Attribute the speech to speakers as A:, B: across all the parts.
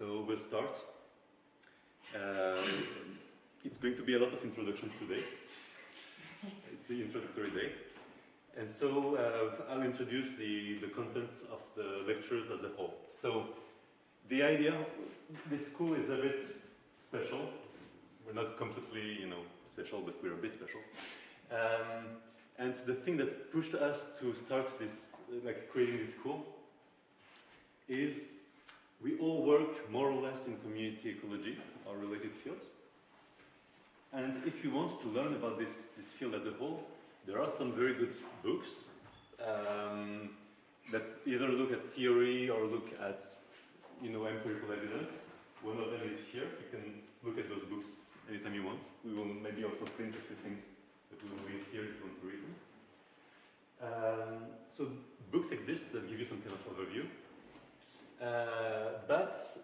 A: So we'll start. It's going to be a lot of introductions today. It's the introductory day. And so I'll introduce the contents of the lectures as a whole. So the idea, this school is a bit special. We're not completely, special, but we're a bit special. And the thing that pushed us to start this, creating this school, is we all work more or less in community ecology or related fields. And if you want to learn about this field as a whole, there are some very good books that either look at theory or look at, empirical evidence. One of them is here. You can look at those books anytime you want. We will maybe also print a few things that we will read here if you want to read them. So books exist that give you some kind of overview. But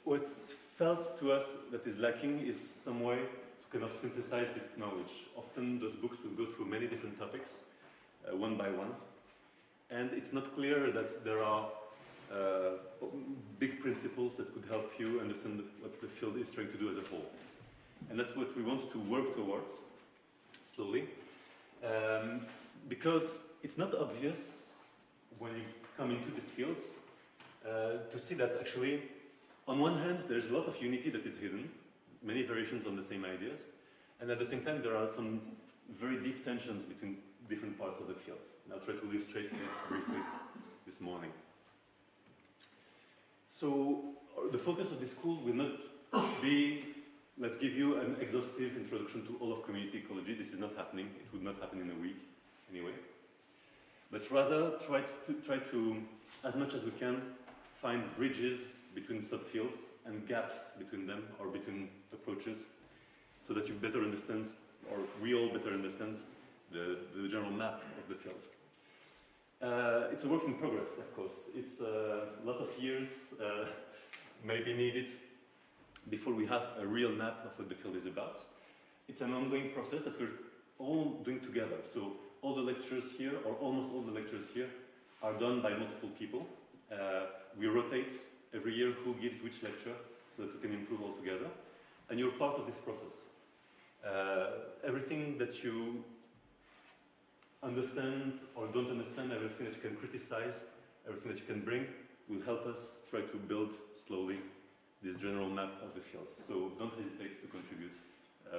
A: what felt to us that is lacking is some way to kind of synthesize this knowledge. Often those books will go through many different topics, one by one. And it's not clear that there are big principles that could help you understand what the field is trying to do as a whole. And that's what we want to work towards, slowly. Because it's not obvious when you come into this field to see that actually, on one hand, there's a lot of unity that is hidden, many variations on the same ideas, and at the same time, there are some very deep tensions between different parts of the field. And I'll try to illustrate this briefly this morning. So, the focus of this school will not be, let's give you an exhaustive introduction to all of community ecology. This is not happening. It would not happen in a week, anyway. But rather, try to, as much as we can, find bridges between subfields and gaps between them or between approaches so that you better understand, or we all better understand, the general map of the field. It's a work in progress, of course. It's a lot of years maybe needed before we have a real map of what the field is about. It's an ongoing process that we're all doing together. So all the lectures here, or almost all the lectures here, are done by multiple people. We rotate every year who gives which lecture so that we can improve all together. And you're part of this process. Everything that you understand or don't understand, everything that you can criticize, everything that you can bring, will help us try to build slowly this general map of the field. So don't hesitate to contribute.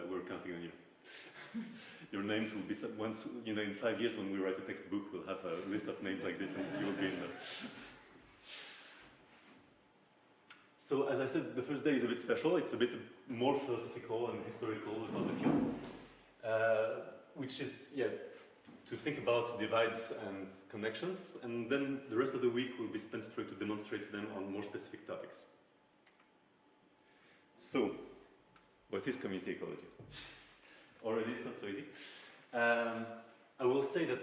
A: We're counting on you. Your names will be, once, in 5 years when we write a textbook, we'll have a list of names like this and you will be in there. So as I said, the first day is a bit special. It's a bit more philosophical and historical about the field, which is, to think about divides and connections, and then the rest of the week will be spent trying to demonstrate them on more specific topics. So, what is community ecology? Already, it's not so easy. I will say that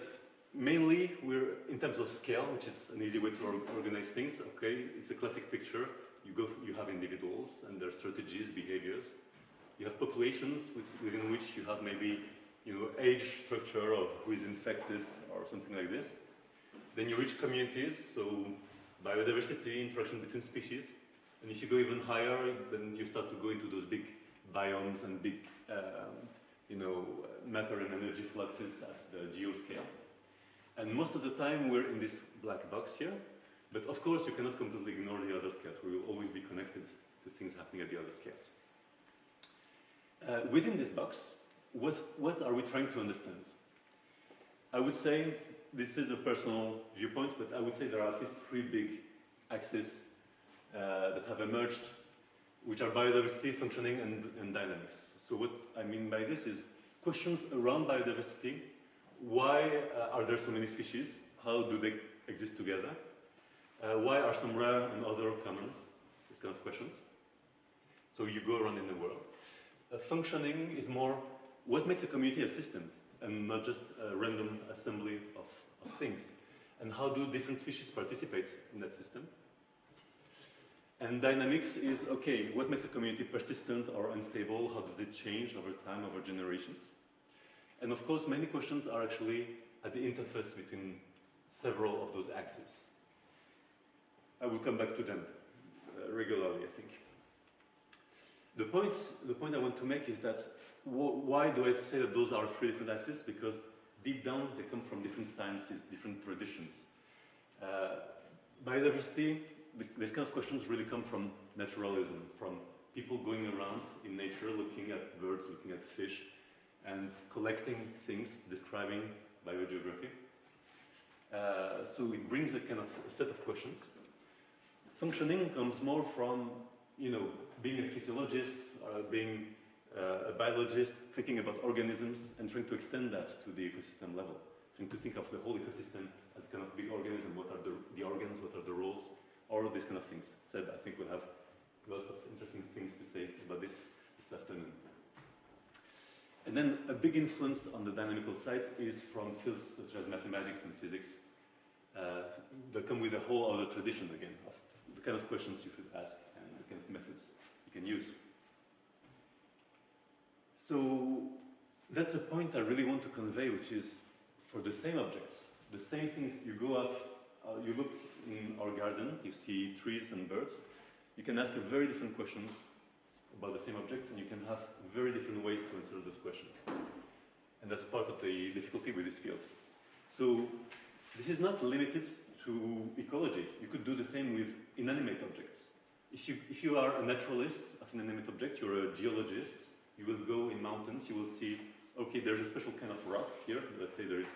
A: mainly we're, in terms of scale, which is an easy way to organize things, okay, it's a classic picture. You have individuals and their strategies, behaviors. You have populations within which you have maybe, age structure of who is infected or something like this. Then you reach communities, so biodiversity, interaction between species. And if you go even higher, then you start to go into those big biomes and big, matter and energy fluxes at the geoscale. And most of the time we're in this black box here. But of course, you cannot completely ignore the other scales. We will always be connected to things happening at the other scales. Within this box, what are we trying to understand? I would say, this is a personal viewpoint, but I would say there are at least 3 big axes that have emerged, which are biodiversity, functioning, and dynamics. So what I mean by this is questions around biodiversity. Why are there so many species? How do they exist together? Why are some rare and other common? These kind of questions. So you go around in the world. Functioning is more, what makes a community a system and not just a random assembly of things? And how do different species participate in that system? And dynamics is, okay, what makes a community persistent or unstable? How does it change over time, over generations? And of course, many questions are actually at the interface between several of those axes. I will come back to them regularly, I think. The point I want to make is that why do I say that those are three different axes? Because deep down they come from different sciences, different traditions. Biodiversity, these kind of questions really come from naturalism, from people going around in nature, looking at birds, looking at fish, and collecting things, describing biogeography. So it brings a kind of set of questions. Functioning comes more from, being a physiologist, being a biologist, thinking about organisms and trying to extend that to the ecosystem level. Trying to think of the whole ecosystem as a kind of big organism. What are the organs? What are the roles? All of these kind of things. Seb, I think, will have lots of interesting things to say about this afternoon. And then a big influence on the dynamical side is from fields such as mathematics and physics that come with a whole other tradition again of the kind of questions you should ask and the kind of methods you can use. So that's a point I really want to convey, which is for the same objects, the same things. You go up, you look in our garden, you see trees and birds. You can ask a very different questions about the same objects, and you can have very different ways to answer those questions. And that's part of the difficulty with this field. So this is not limited to ecology. You could do the same with inanimate objects. If you are a naturalist of inanimate objects, you're a geologist, you will go in mountains, you will see, okay, there's a special kind of rock here. Let's say there is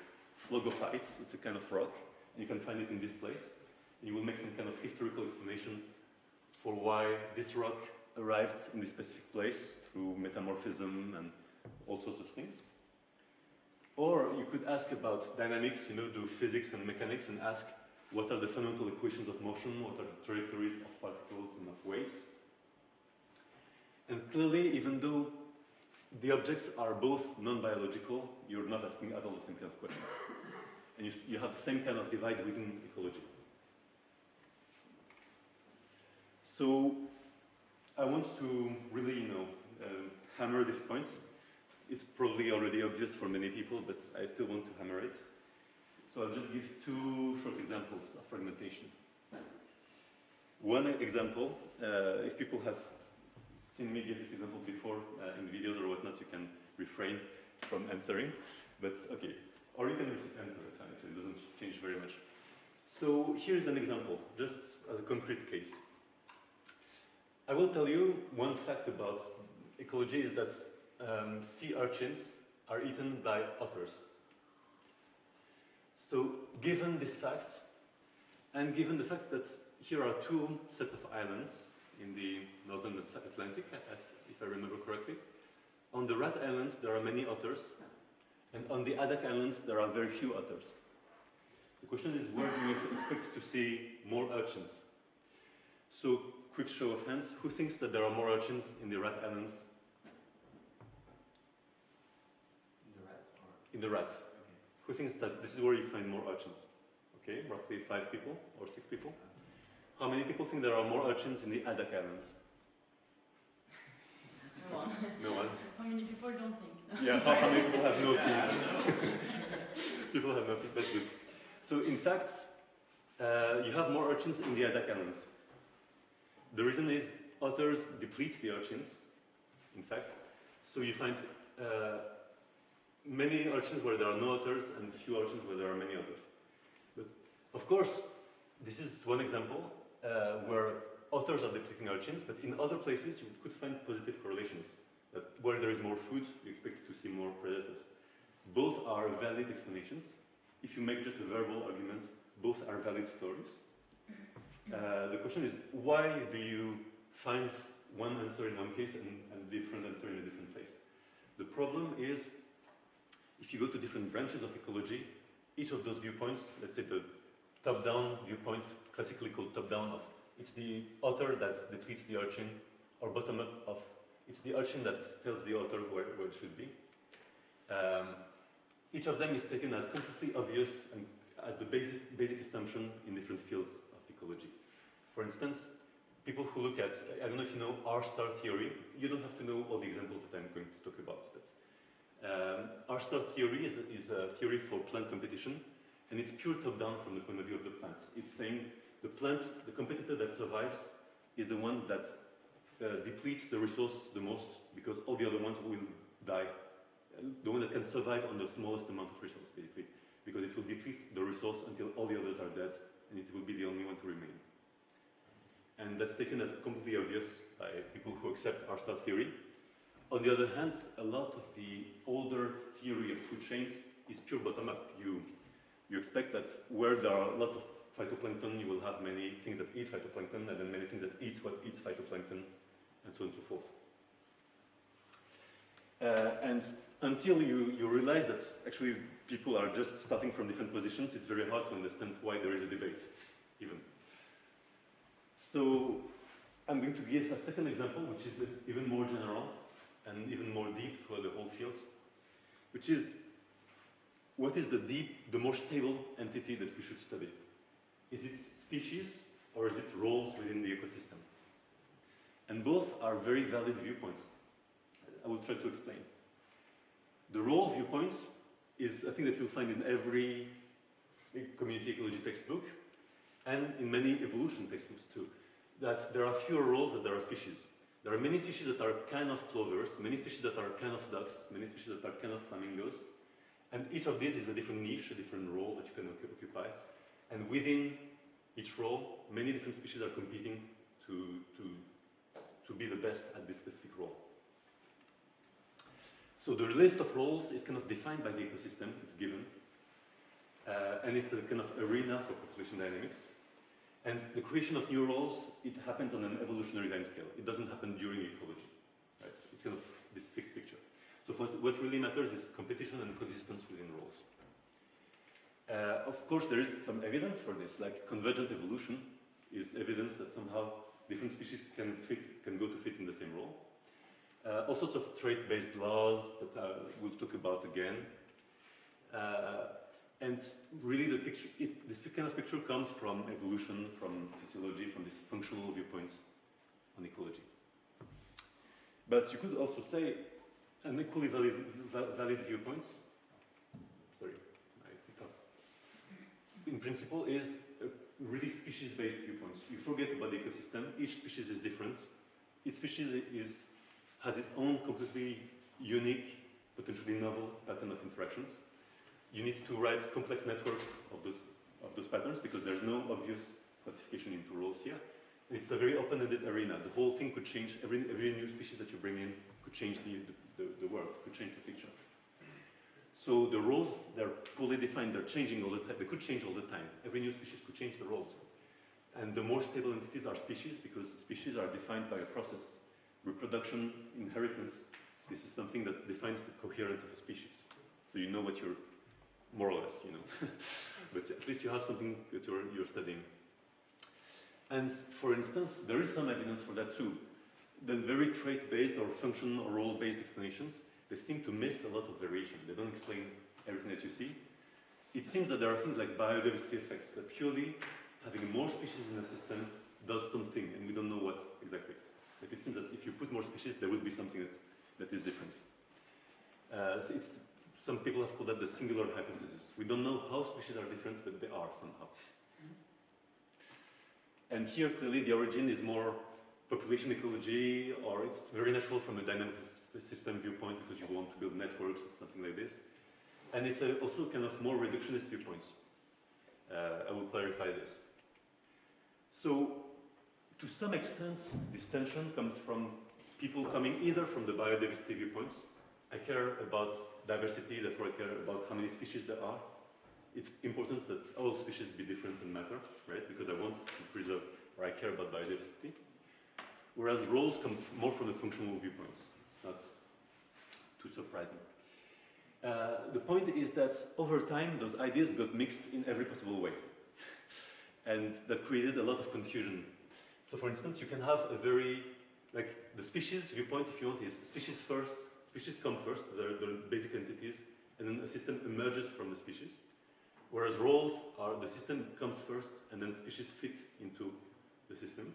A: phlogophyte, it's a kind of rock, and you can find it in this place. And you will make some kind of historical explanation for why this rock arrived in this specific place through metamorphism and all sorts of things. Or you could ask about dynamics, do physics and mechanics and ask what are the fundamental equations of motion, what are the trajectories of particles and of waves. And clearly, even though the objects are both non-biological, you're not asking at all the same kind of questions. And you have the same kind of divide within ecology. So I want to really, hammer these points. It's probably already obvious for many people, but I still want to hammer it. So I'll just give two short examples of fragmentation. One example, if people have seen me give this example before in videos or whatnot, you can refrain from answering. But okay, or you can answer, it's fine, actually, it doesn't change very much. So here's an example, just as a concrete case. I will tell you one fact about ecology is that sea urchins are eaten by otters. So given this fact, and given the fact that here are two sets of islands in the northern Atlantic, if I remember correctly, on the Rat Islands there are many otters, and on the Adak Islands there are very few otters. The question is, where do we expect to see more urchins? So, quick show of hands, who thinks that there are more urchins in the Rat Islands?
B: In the rats? Or?
A: In the Rat.
B: Okay.
A: Who thinks that this is where you find more urchins? Okay, roughly 5 people or 6 people. How many people think there are more urchins in the Adak Islands?
C: No one.
A: No one?
C: How many people don't think?
A: Yeah, how many people have no opinion? People have no opinion, that's good. So in fact, you have more urchins in the Adak Islands. The reason is otters deplete the urchins, in fact. So you find many urchins where there are no otters and few urchins where there are many otters. But of course, this is one example where otters are depleting urchins, but in other places you could find positive correlations. That where there is more food, you expect to see more predators. Both are valid explanations. If you make just a verbal argument, both are valid stories. The question is, why do you find one answer in one case and a different answer in a different place? The problem is, if you go to different branches of ecology, each of those viewpoints, let's say the top-down viewpoint, classically called top-down, of it's the otter that depletes the urchin, or bottom-up of it's the urchin that tells the otter where it should be. Each of them is taken as completely obvious and as the basic assumption in different fields of ecology. For instance, people who look at, I don't know if you know R-star theory, you don't have to know all the examples that I'm going to talk about, but R-star theory is a theory for plant competition, and it's pure top-down from the point of view of the plant. It's saying the plant, the competitor that survives, is the one that depletes the resource the most, because all the other ones will die. The one that can survive on the smallest amount of resource, basically, because it will deplete the resource until all the others are dead, and it will be the only one to remain. And that's taken as completely obvious by people who accept our star theory. On the other hand, a lot of the older theory of food chains is pure bottom-up. You expect that where there are lots of phytoplankton, you will have many things that eat phytoplankton, and then many things that eat what eats phytoplankton, and so on and so forth. And until you realize that actually people are just starting from different positions, it's very hard to understand why there is a debate, even. So I'm going to give a second example, which is even more general and even more deep throughout the whole field, which is what is the more stable entity that we should study? Is it species or is it roles within the ecosystem? And both are very valid viewpoints. I will try to explain. The role viewpoint is a thing that you'll find in every community ecology textbook and in many evolution textbooks too, that there are fewer roles than there are species. There are many species that are kind of plovers, many species that are kind of ducks, many species that are kind of flamingos, and each of these is a different niche, a different role that you can occupy. And within each role, many different species are competing to be the best at this specific role. So the list of roles is kind of defined by the ecosystem, it's given. And it's a kind of arena for population dynamics. And the creation of new roles, it happens on an evolutionary timescale. It doesn't happen during ecology. Right? It's kind of this fixed picture. So what really matters is competition and coexistence within roles. Of course, there is some evidence for this, like convergent evolution is evidence that somehow different species can go to fit in the same role. All sorts of trait-based laws that we'll talk about again. And really the picture, this kind of picture comes from evolution, from physiology, from these functional viewpoints on ecology. But you could also say an equally valid viewpoint, sorry, I pick up, in principle is a really species-based viewpoint. You forget about the ecosystem, each species is different. Each species has its own completely unique, potentially novel pattern of interactions. You need to write complex networks of those patterns because there's no obvious classification into roles here. It's a very open-ended arena. The whole thing could change. Every new species that you bring in could change the world, could change the picture. So the roles, they're poorly defined. They're changing all the time. They could change all the time. Every new species could change the roles. And the more stable entities are species because species are defined by a process. Reproduction, inheritance, this is something that defines the coherence of a species. So you know what you're, more or less, you know. But at least you have something that you're studying. And for instance, there is some evidence for that too. The very trait-based or function or role-based explanations, they seem to miss a lot of variation. They don't explain everything that you see. It seems that there are things like biodiversity effects, that purely having more species in a system does something, and we don't know what exactly. But it seems that if you put more species, there would be something that is different. So some people have called that the singular hypothesis. We don't know how species are different, but they are somehow. And here, clearly, the origin is more population ecology, or it's very natural from a dynamic system viewpoint because you want to build networks or something like this. And it's also kind of more reductionist viewpoints. I will clarify this. So, to some extent, this tension comes from people coming either from the biodiversity viewpoints. I care about diversity, therefore I care about how many species there are. It's important that all species be different and matter, right? Because I want to preserve, or I care about biodiversity. Whereas roles come more from the functional viewpoints. It's not too surprising. The point is that over time, those ideas got mixed in every possible way. And that created a lot of confusion. So for instance, you can have a very, like the species viewpoint, if you want, is species first, species come first, they're the basic entities, and then a system emerges from the species. Whereas roles are, the system comes first, and then species fit into the system.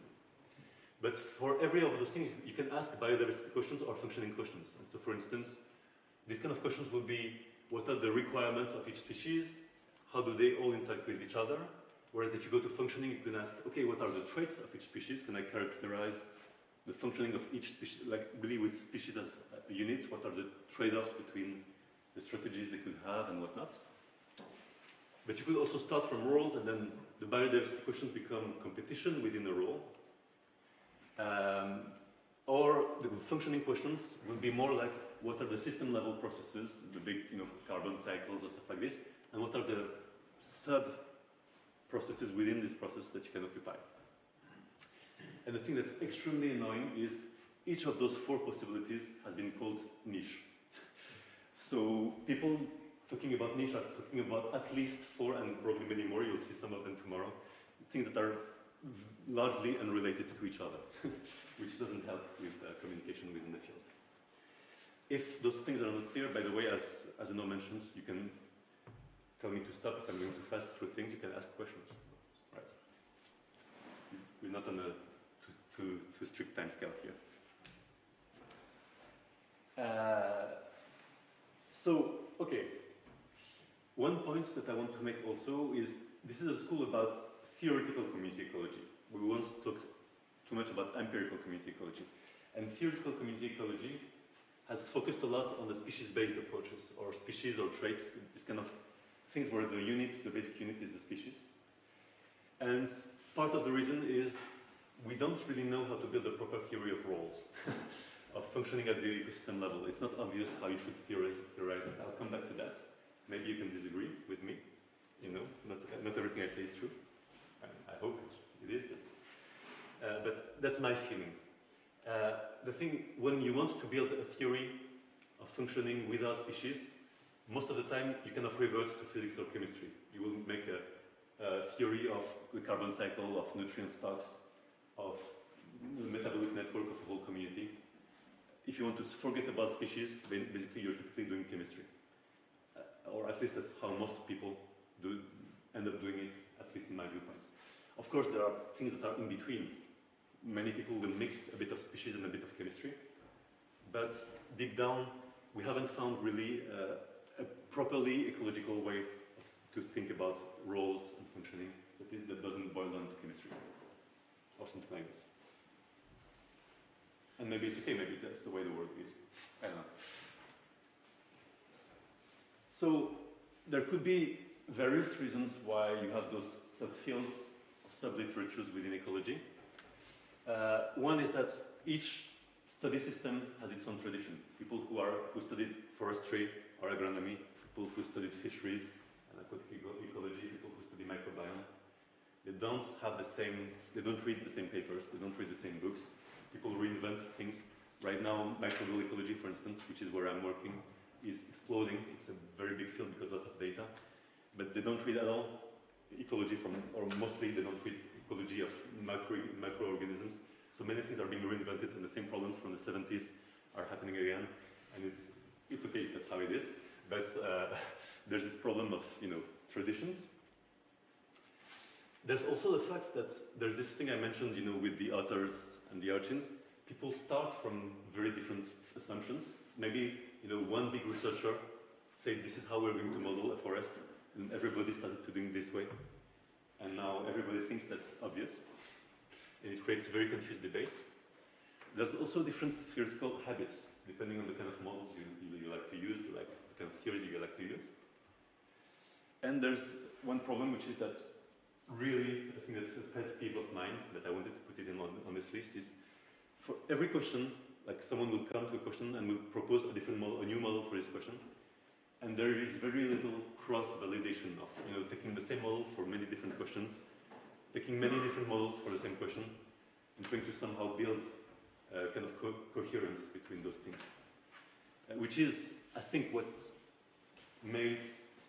A: But for every of those things, you can ask biodiversity questions or functioning questions. And so for instance, these kind of questions will be, what are the requirements of each species? How do they all interact with each other? Whereas if you go to functioning, you can ask, okay, what are the traits of each species? Can I characterize the functioning of each species, like really with species as units? What are the trade-offs between the strategies they could have and whatnot? But you could also start from roles, and then the biodiversity questions become competition within a role. Or the functioning questions will be more like, what are the system level processes, the big carbon cycles or stuff like this, and what are the sub processes within this process that you can occupy. And the thing that's extremely annoying is each of those 4 possibilities has been called niche. So people talking about niche are talking about at least 4 and probably many more. You'll see some of them tomorrow. Things that are largely unrelated to each other, which doesn't help with communication within the field. If those things are not clear, by the way, as Ano mentioned, you can tell me to stop if I'm going too fast through things. You can ask questions, right? We're not on a too strict time scale here. Okay. One point that I want to make also is this is a school about theoretical community ecology. We won't talk too much about empirical community ecology. And theoretical community ecology has focused a lot on the species-based approaches, or species or traits, this kind of things where the unit, the basic unit is the species. And part of the reason is we don't really know how to build a proper theory of roles, of functioning at the ecosystem level. It's not obvious how you should theorize it. I'll come back to that. Maybe you can disagree with me. Not everything I say is true. I hope it is, but that's my feeling. The thing, when you want to build a theory of functioning without species, most of the time you cannot revert to physics or chemistry. You will make a theory of the carbon cycle, of nutrient stocks, of the metabolic network of a whole community. If you want to forget about species, basically you're typically doing chemistry. Or at least that's how most people end up doing it, at least in my viewpoint. Of course, there are things that are in between. Many people will mix a bit of species and a bit of chemistry. But deep down, we haven't found really a properly ecological way to think about roles and functioning that doesn't boil down to chemistry or something like this. And maybe it's okay, maybe that's the way the world is. I don't know. So there could be various reasons why you have those subfields, subliteratures within ecology. One is that each study system has its own tradition. People who studied forestry or agronomy, people who studied fisheries and aquatic ecology, people who study microbiome, they don't read the same papers, they don't read the same books. People reinvent things. Right now, microbial ecology, for instance, which is where I'm working, is exploding. It's a very big field because lots of data. But they don't read at all ecology or mostly they don't read ecology of microorganisms. So many things are being reinvented and the same problems from the 70s are happening again. And it's okay, that's how it is. But there's this problem of, traditions. There's also the fact that there's this thing I mentioned, with the otters and the urchins. People start from very different assumptions. Maybe, one big researcher said this is how we're going to model a forest, and everybody started to doing this way. And now everybody thinks that's obvious. And it creates very confused debates. There's also different theoretical habits, depending on the kind of models you like to use, the kind of theories you like to use. And there's one problem, which is that really, I think that's a pet peeve of mine, that I wanted to put it on this list, is for every question, like someone will come to a question and will propose a different model, a new model for this question. And there is very little cross-validation of, taking the same model for many different questions, taking many different models for the same question, and trying to somehow build a kind of coherence between those things. Which is, I think, what made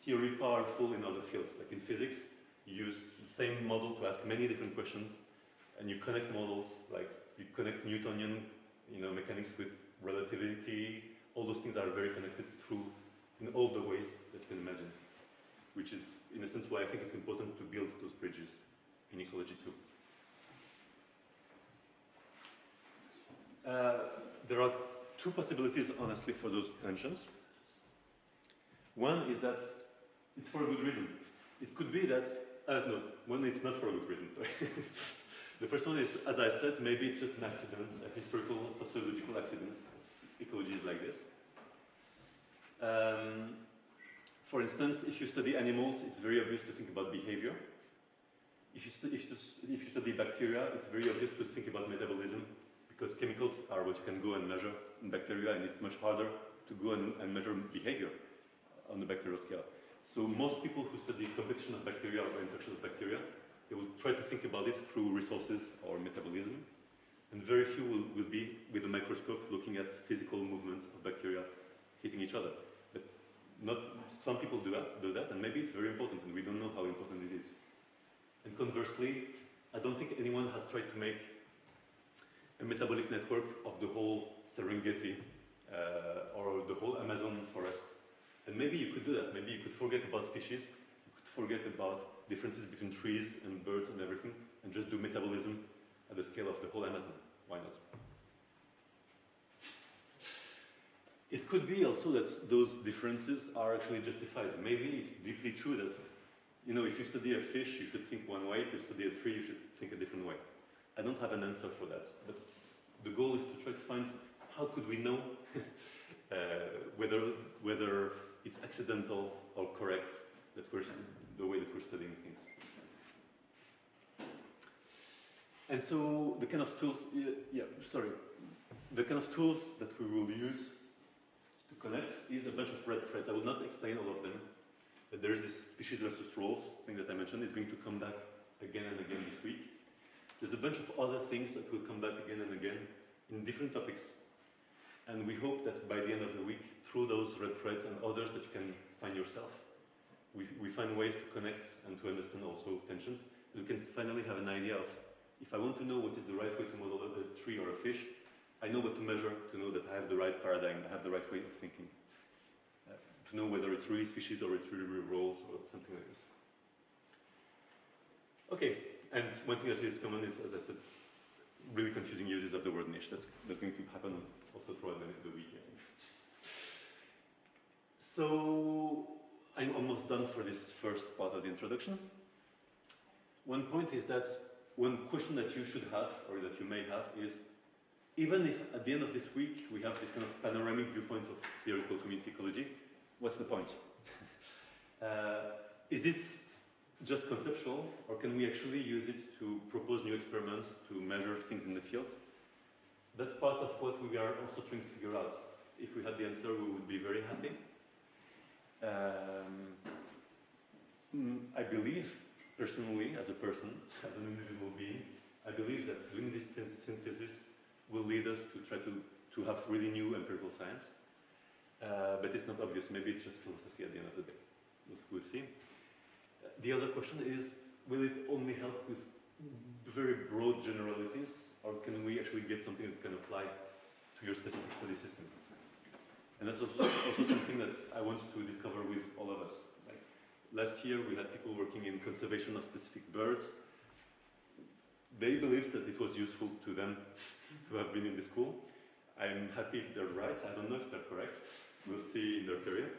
A: theory powerful in other fields. Like in physics, you use the same model to ask many different questions, and you connect models, like you connect Newtonian mechanics with relativity. All those things are very connected through in all the ways that you can imagine, which is, in a sense, why I think it's important to build those bridges in ecology too. There are two possibilities, honestly, for those tensions. One is that it's for a good reason. It could be that No, one is not for a good reason, sorry. The first one is, as I said, maybe it's just an accident, a historical, sociological accident. Ecology is like this. For instance, if you study animals, it's very obvious to think about behavior. If you study bacteria, it's very obvious to think about metabolism, because chemicals are what you can go and measure in bacteria, and it's much harder to go and measure behavior on the bacterial scale. So most people who study competition of bacteria or interaction of bacteria, they will try to think about it through resources or metabolism, and very few will be with a microscope looking at physical movements of bacteria hitting each other. But not some people do that, and maybe it's very important, and we don't know how important it is. And conversely, I don't think anyone has tried to make a metabolic network of the whole Serengeti or the whole Amazon forest. And maybe you could do that. Maybe you could forget about species, you could forget about differences between trees and birds and everything, and just do metabolism at the scale of the whole Amazon. Why not? It could be also that those differences are actually justified. Maybe it's deeply true that, you know, if you study a fish, you should think one way. If you study a tree, you should think a different way. I don't have an answer for that, but the goal is to try to find how could we know whether it's accidental or correct that the way that we're studying things. And so the kind of tools, the kind of tools that we will use to connect is a bunch of red threads. I will not explain all of them, but there is this species versus roles thing that I mentioned. It's going to come back again and again this week. There's a bunch of other things that will come back again and again in different topics. And we hope that by the end of the week, through those red threads and others that you can find yourself, we find ways to connect and to understand also tensions. And we can finally have an idea of, if I want to know what is the right way to model a tree or a fish, I know what to measure to know that I have the right paradigm, I have the right way of thinking. To know whether it's really species or it's really roles or something like this. Okay, and one thing I see is common is, as I said, really confusing uses of the word niche. That's going to happen also throughout the week, I think. So I'm almost done for this first part of the introduction. One point is that one question that you should have, or that you may have, is even if at the end of this week we have this kind of panoramic viewpoint of theoretical community ecology, what's the point? Is it just conceptual, or can we actually use it to propose new experiments, to measure things in the field? That's part of what we are also trying to figure out. If we had the answer, we would be very happy. I believe, personally, as a person, as an individual being, I believe that doing this synthesis will lead us to try to have really new empirical science. But it's not obvious. Maybe it's just philosophy at the end of the day. We'll see. The other question is, will it only help with very broad generalities, or can we actually get something that can apply to your specific study system? And that's also something that I want to discover with all of us. Like, last year we had people working in conservation of specific birds. They believed that it was useful to them to have been in the school. I'm happy if they're right. I don't know if they're correct. We'll see in their career.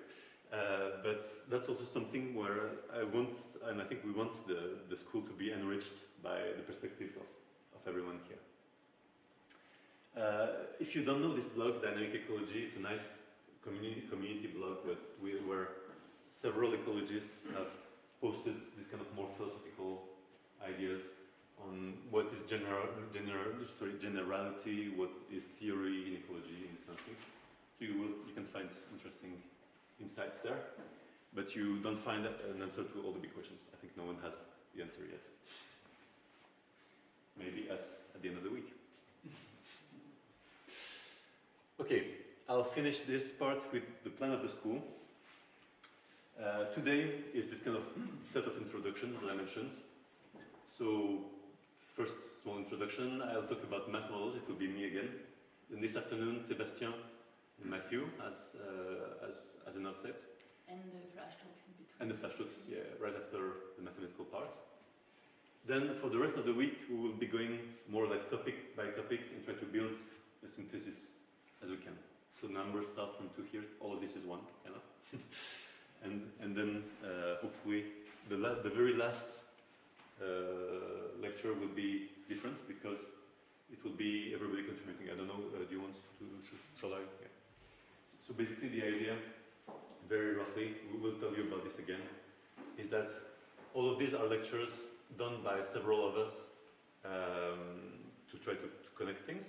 A: But that's also something where I want, and I think we want the school to be enriched by the perspectives of everyone here. If you don't know this blog, Dynamic Ecology, it's a nice community blog where several ecologists have posted this kind of more philosophical ideas on what is generality, what is theory in ecology, and these kind of things. So you can find interesting insights there, but you don't find an answer to all the big questions. I think no one has the answer yet. Maybe us at the end of the week. Okay, I'll finish this part with the plan of the school. Today is this kind of set of introductions that I mentioned. So, first small introduction, I'll talk about math models, it will be me again. Then this afternoon, Sébastien and Matthieu as an outset.
C: And the flash talks in between.
A: And the flash talks, yeah, right after the mathematical part. Then for the rest of the week, we will be going more like topic by topic and try to build a synthesis as we can. So numbers start from 2 here, all of this is 1, kind of. and then hopefully the very last lecture will be different because it will be everybody contributing. I don't know, do you want to, shall I? Yeah. So basically the idea, very roughly, we will tell you about this again, is that all of these are lectures done by several of us to try to connect things.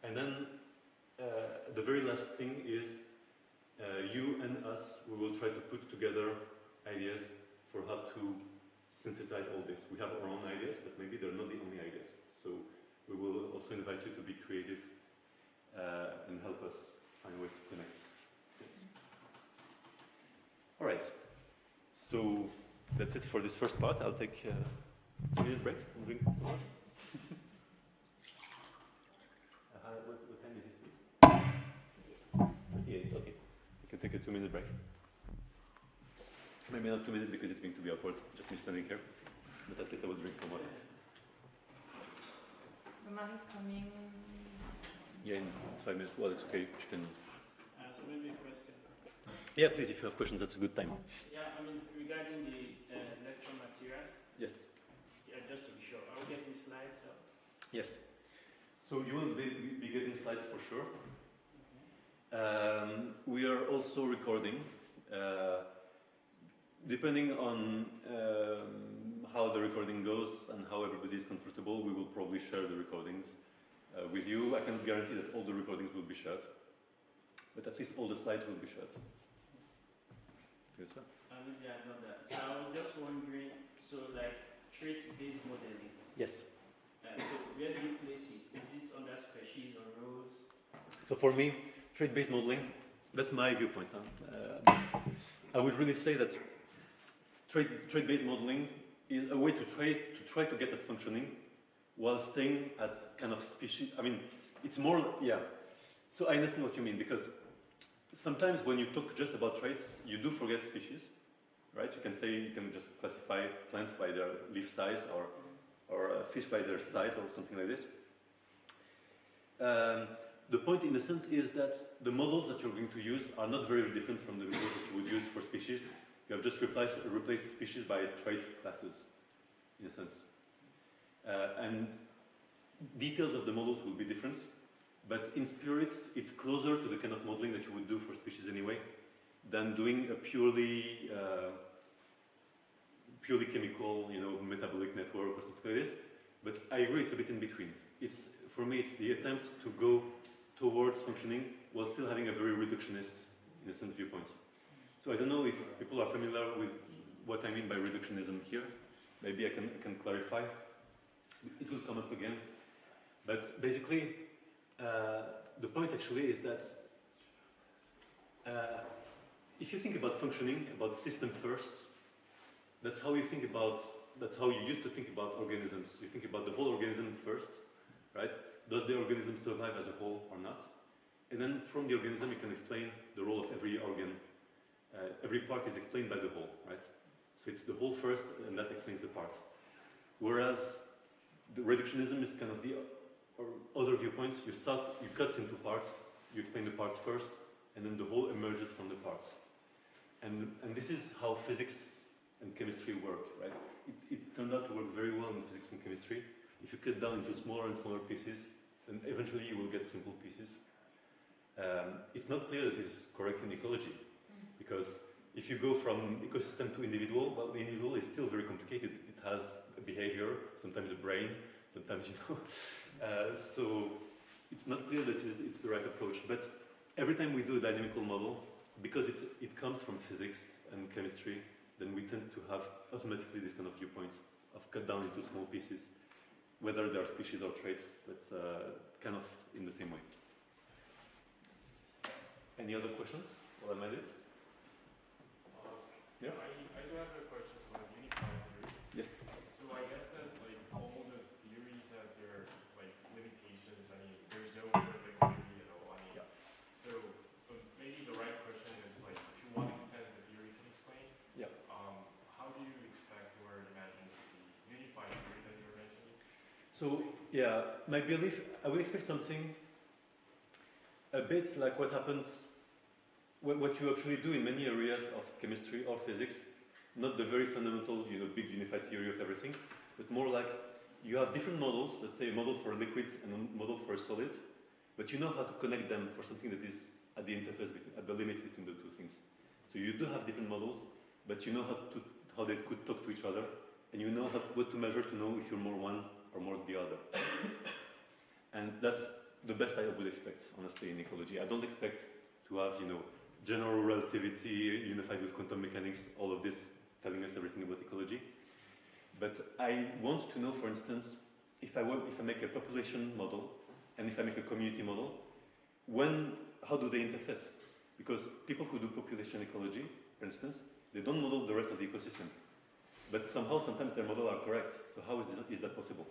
A: And then the very last thing is you and us, we will try to put together ideas for how to synthesize all this. We have our own ideas, but maybe they're not the only ideas. So we will also invite you to be creative and help us find ways to connect things. All right. So that's it for this first part. I'll take a 2-minute break and drink some water. What time is it, please? 38, okay. We can take a 2-minute break. Maybe not 2 minutes because it's going to be awkward, just me standing here. But at least I will drink some water.
C: Mary's coming.
A: Yeah, in 5 minutes. Well, it's okay. She can.
D: So maybe a question.
A: Yeah, please, if you have questions, that's a good time.
D: Yeah, I mean, regarding the lecture material.
A: Yes.
D: Yeah, just to be sure. Are we getting slides? Or?
A: Yes. So you will be getting slides for sure. We are also recording. Depending on how the recording goes and how everybody is comfortable, we will probably share the recordings with you. I cannot guarantee that all the recordings will be shared, but at least all the slides will be shared. Yes, sir?
D: Yeah, I know that. So I was just wondering, so like trait-based modeling.
A: Yes.
D: So where do you place it? Is it under species or rows?
A: So for me, trait-based modeling, that's my viewpoint. But I would really say that trait-based modeling is a way to try to get at functioning while staying at kind of species. I mean, it's more, yeah. So I understand what you mean, because sometimes when you talk just about traits, you do forget species, right? You can say, you can just classify plants by their leaf size or fish by their size or something like this. The point in a sense is that the models that you're going to use are not very different from the models that you would use for species. You have just replaced species by trait classes, in a sense. And details of the models will be different, but in spirit, it's closer to the kind of modeling that you would do for species anyway, than doing a purely chemical, metabolic network or something like this. But I agree, it's a bit in between. For me, it's the attempt to go towards functioning while still having a very reductionist, in a sense, viewpoint. So I don't know if people are familiar with what I mean by reductionism here. Maybe I can clarify. It will come up again. But basically, the point actually is that if you think about functioning, about system first, that's how you used to think about organisms. You think about the whole organism first, right? Does the organism survive as a whole or not? And then from the organism, you can explain the role of every organ. Every part is explained by the whole, right? So it's the whole first, and that explains the part. Whereas the reductionism is kind of the other viewpoint. You cut into parts, you explain the parts first, and then the whole emerges from the parts. And this is how physics and chemistry work, right? It turned out to work very well in physics and chemistry. If you cut down into smaller and smaller pieces, then eventually you will get simple pieces. It's not clear that this is correct in ecology, because if you go from ecosystem to individual, well, the individual is still very complicated. It has a behavior, sometimes a brain, sometimes, so it's not clear that it's the right approach. But every time we do a dynamical model, because it comes from physics and chemistry, then we tend to have automatically this kind of viewpoint of cut down into small pieces, whether they are species or traits, but kind of in the same way. Any other questions? Or am I it? Yes?
E: I do have a question about unified theory.
A: Yes.
E: So I guess that all the theories have their limitations. I mean, there's no perfect theory at all. I mean, so maybe the right question is to what extent the theory can explain.
A: Yeah.
E: How do you expect or imagine the unified theory that you're mentioning?
A: So yeah, my belief, I would expect something a bit like what happens. What you actually do in many areas of chemistry or physics, not the very fundamental, big unified theory of everything, but more like you have different models, let's say a model for a liquid and a model for a solid, but you know how to connect them for something that is at the interface, at the limit between the two things. So you do have different models, but you know how they could talk to each other, and you know what to measure to know if you're more one or more the other. And that's the best I would expect, honestly, in ecology. I don't expect to have, general relativity unified with quantum mechanics, all of this telling us everything about ecology. But I want to know, for instance, if I make a population model and if I make a community model, how do they interface? Because people who do population ecology, for instance, they don't model the rest of the ecosystem. But somehow, sometimes their models are correct. So how is that possible?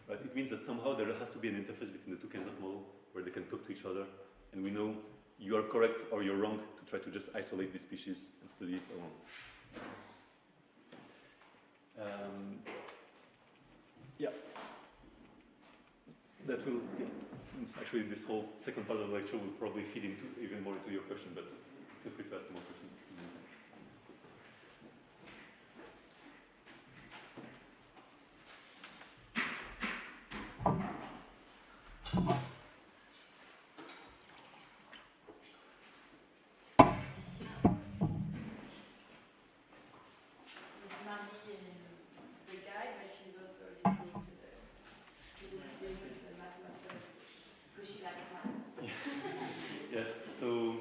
A: Right? It means that somehow there has to be an interface between the two kinds of model where they can talk to each other, and we know you are correct or you're wrong to try to just isolate the species and study it alone. Yeah. That will, actually this whole second part of the lecture will probably feed into even more into your question, but feel free to ask more questions.
C: Marie is the guide, but she's also listening to the student, the mathematics, because she likes math.
A: Yes, so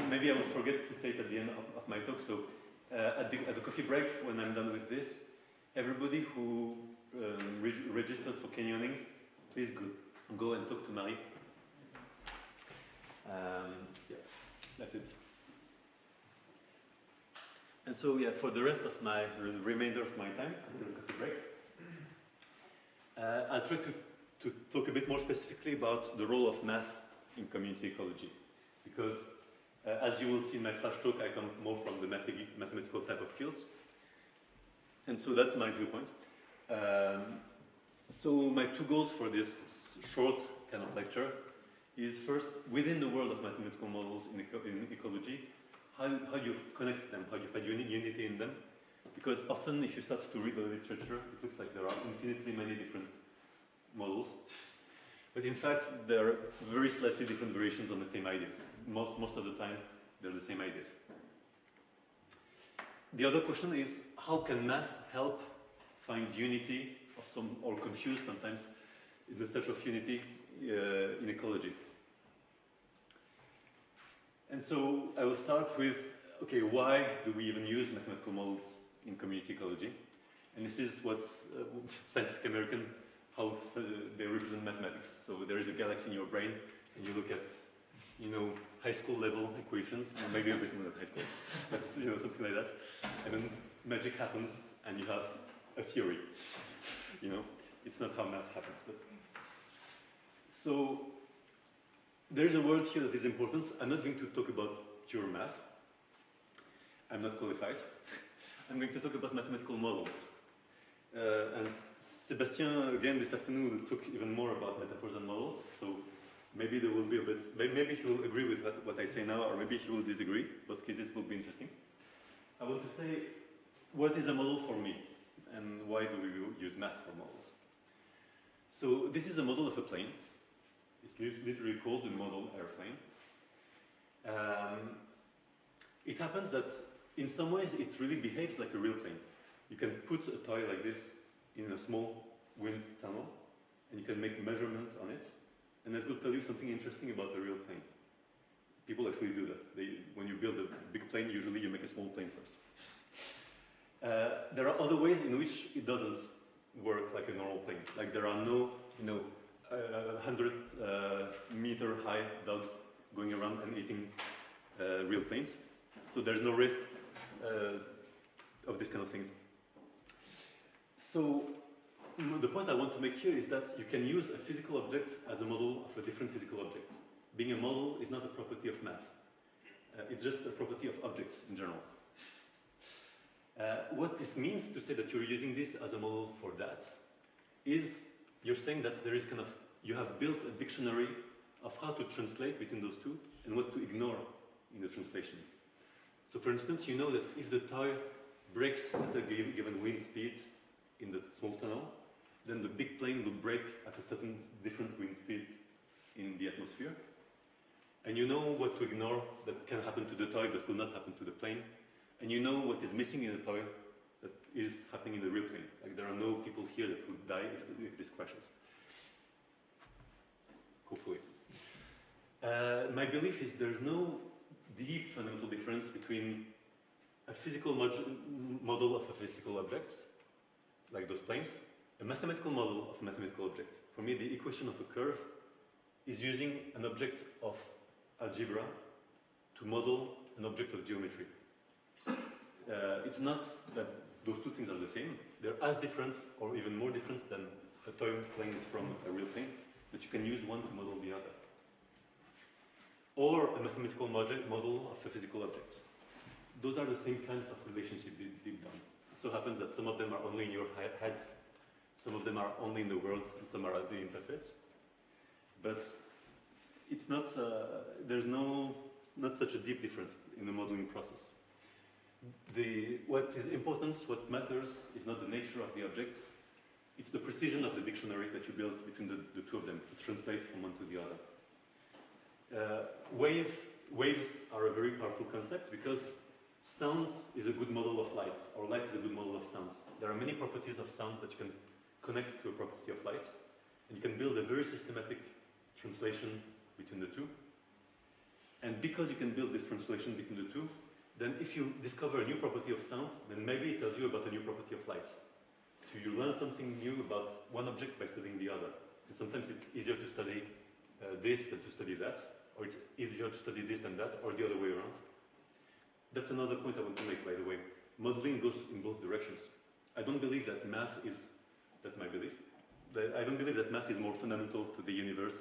A: maybe I will forget to say it at the end of my talk. So at the coffee break, when I'm done with this, everybody who registered for canyoning, please go and talk to Marie. Yeah, that's it. And so, yeah, for the rest of the remainder of my time after the coffee break, I'll try to talk a bit more specifically about the role of math in community ecology. Because, as you will see in my flash talk, I come more from the mathematical type of fields. And so that's my viewpoint. So my two goals for this short kind of lecture is first, within the world of mathematical models in ecology, how you connect them, how you find unity in them. Because often if you start to read the literature, it looks like there are infinitely many different models. But in fact, there are very slightly different variations on the same ideas. Most of the time, they're the same ideas. The other question is, how can math help find unity or confuse sometimes in the search of unity in ecology? And so I will start with, okay, why do we even use mathematical models in community ecology? And this is what Scientific American, how they represent mathematics. So there is a galaxy in your brain, and you look at, high school level equations, or maybe a bit more than high school, but something like that. And then magic happens, and you have a theory. It's not how math happens, but so. There's a word here that is important. I'm not going to talk about pure math. I'm not qualified. I'm going to talk about mathematical models. And Sébastien, again, this afternoon will talk even more about metaphors and models. So maybe there will be a bit, maybe he will agree with what I say now, or maybe he will disagree. Both cases will be interesting. I want to say, what is a model for me? And why do we use math for models? So this is a model of a plane. It's literally called the model airplane. It happens that in some ways it really behaves like a real plane. You can put a toy like this in a small wind tunnel, and you can make measurements on it, and that will tell you something interesting about a real plane. People actually do that. When you build a big plane, usually you make a small plane first. There are other ways in which it doesn't work like a normal plane. Like there are no, 100-meter high dogs going around and eating real planes. So there's no risk of this kind of things. So the point I want to make here is that you can use a physical object as a model of a different physical object. Being a model is not a property of math. It's just a property of objects in general. What it means to say that you're using this as a model for that is you're saying that there is you have built a dictionary of how to translate between those two and what to ignore in the translation. So for instance, you know that if the toy breaks at a given wind speed, in the small tunnel, then the big plane will break at a certain different wind speed in the atmosphere. And you know what to ignore that can happen to the toy but will not happen to the plane. And you know what is missing in the toy that is happening in the real plane. Like there are no people here that would die if this crashes. Hopefully. My belief is there's no deep fundamental difference between a physical model of a physical object, like those planes, a mathematical model of a mathematical object. For me, the equation of a curve is using an object of algebra to model an object of geometry. It's not that those two things are the same. They're as different or even more different than a toy plane is from a real plane, but you can use one to model the other. Or a mathematical model of a physical object. Those are the same kinds of relationship deep down. It so happens that some of them are only in your heads, some of them are only in the world, and some are at the interface. But it's not, there's not such a deep difference in the modeling process. What is important, what matters, is not the nature of the objects, it's the precision of the dictionary that you build between the two of them to translate from one to the other. Waves are a very powerful concept because sound is a good model of light, or light is a good model of sound. There are many properties of sound that you can connect to a property of light, and you can build a very systematic translation between the two. And because you can build this translation between the two, then if you discover a new property of sound, then maybe it tells you about a new property of light. So you learn something new about one object by studying the other. And sometimes it's easier to study this than to study that, or it's easier to study this than that, or the other way around. That's another point I want to make, by the way. Modeling goes in both directions. I don't believe that math is, that's my belief, I don't believe that math is more fundamental to the universe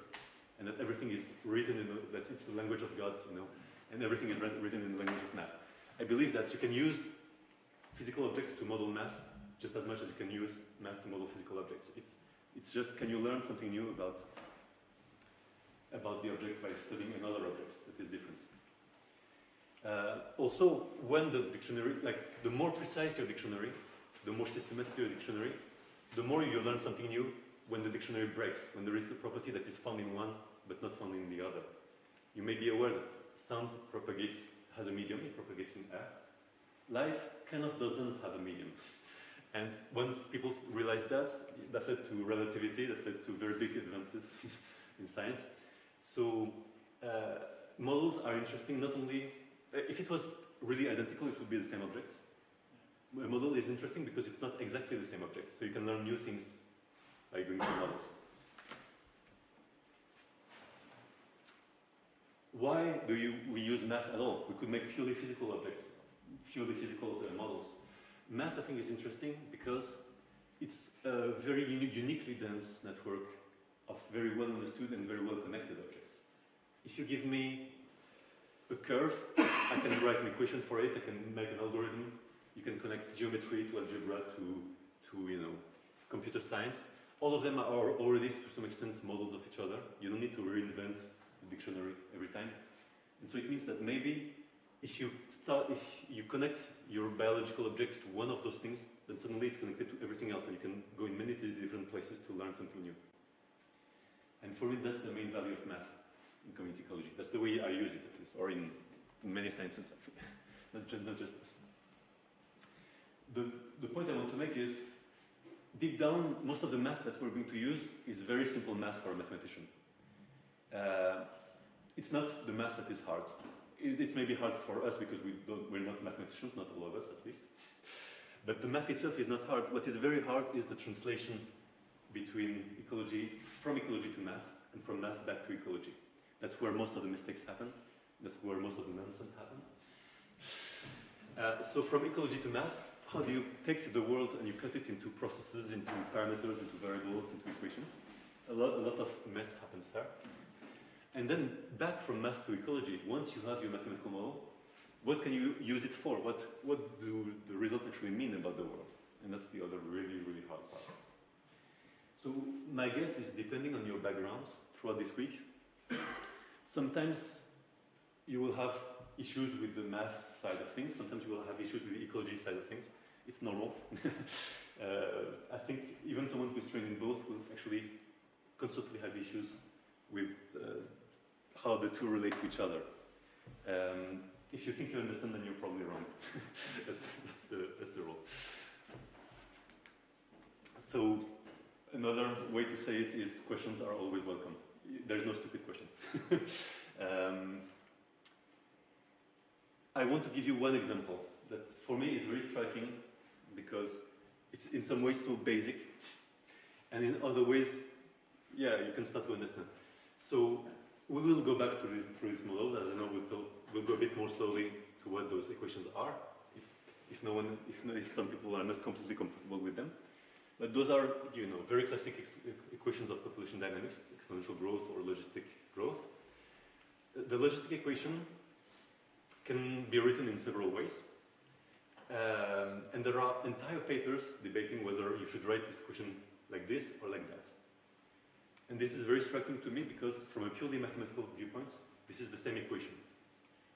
A: and that everything is written in, that it's the language of gods, you know, and everything is written in the language of math. I believe that you can use physical objects to model math just as much as you can use math to model physical objects. It's just, can you learn something new about the object by studying another object that is different. Also, when the dictionary, like the more precise your dictionary, the more systematic your dictionary, the more you learn something new when the dictionary breaks, when there is a property that is found in one but not found in the other. You may be aware that sound propagates, has a medium, it propagates in air. Light kind of doesn't have a medium. And once people realized that, that led to relativity, that led to very big advances in science. So models are interesting not only, if it was really identical, it would be the same object. A model is interesting because it's not exactly the same object, so you can learn new things by going through models. Why do we use math at all? We could make purely physical objects, purely physical models. Math, I think, is interesting because it's a very uniquely dense network of very well understood and very well connected objects. If you give me a curve, I can write an equation for it, I can make an algorithm, you can connect geometry to algebra to you know, computer science. All of them are already, to some extent, models of each other. You don't need to reinvent the dictionary every time. And so it means that maybe if you connect your biological object to one of those things, then suddenly it's connected to everything else, and you can go in many different places to learn something new. And for me, that's the main value of math in community ecology. That's the way I use it, at least, or in many sciences, actually, not just this. The point I want to make is, deep down, most of the math that we're going to use is very simple math for a mathematician. It's not the math that is hard. It's maybe hard for us because we're not mathematicians, not all of us at least. But the math itself is not hard. What is very hard is the translation between ecology, from ecology to math, and from math back to ecology. That's where most of the mistakes happen. That's where most of the nonsense happen. So from ecology to math, how do you take the world and you cut it into processes, into parameters, into variables, into equations? A lot of mess happens there. And then back from math to ecology, once you have your mathematical model, what can you use it for? What do the results actually mean about the world? And that's the other really, really hard part. So my guess is, depending on your background throughout this week, sometimes you will have issues with the math side of things. Sometimes you will have issues with the ecology side of things. It's normal. I think even someone who's trained in both will actually constantly have issues with how the two relate to each other. If you think you understand, then you're probably wrong. that's the rule. So another way to say it is questions are always welcome. There's no stupid question. I want to give you one example that for me is very striking because it's in some ways so basic, and in other ways, yeah, you can start to understand. So we will go back to this model. As I know, we'll go a bit more slowly to what those equations are, if some people are not completely comfortable with them. But those are, you know, very classic equations of population dynamics, exponential growth or logistic growth. The logistic equation can be written in several ways. And there are entire papers debating whether you should write this equation like this or like that. And this is very striking to me because from a purely mathematical viewpoint, this is the same equation.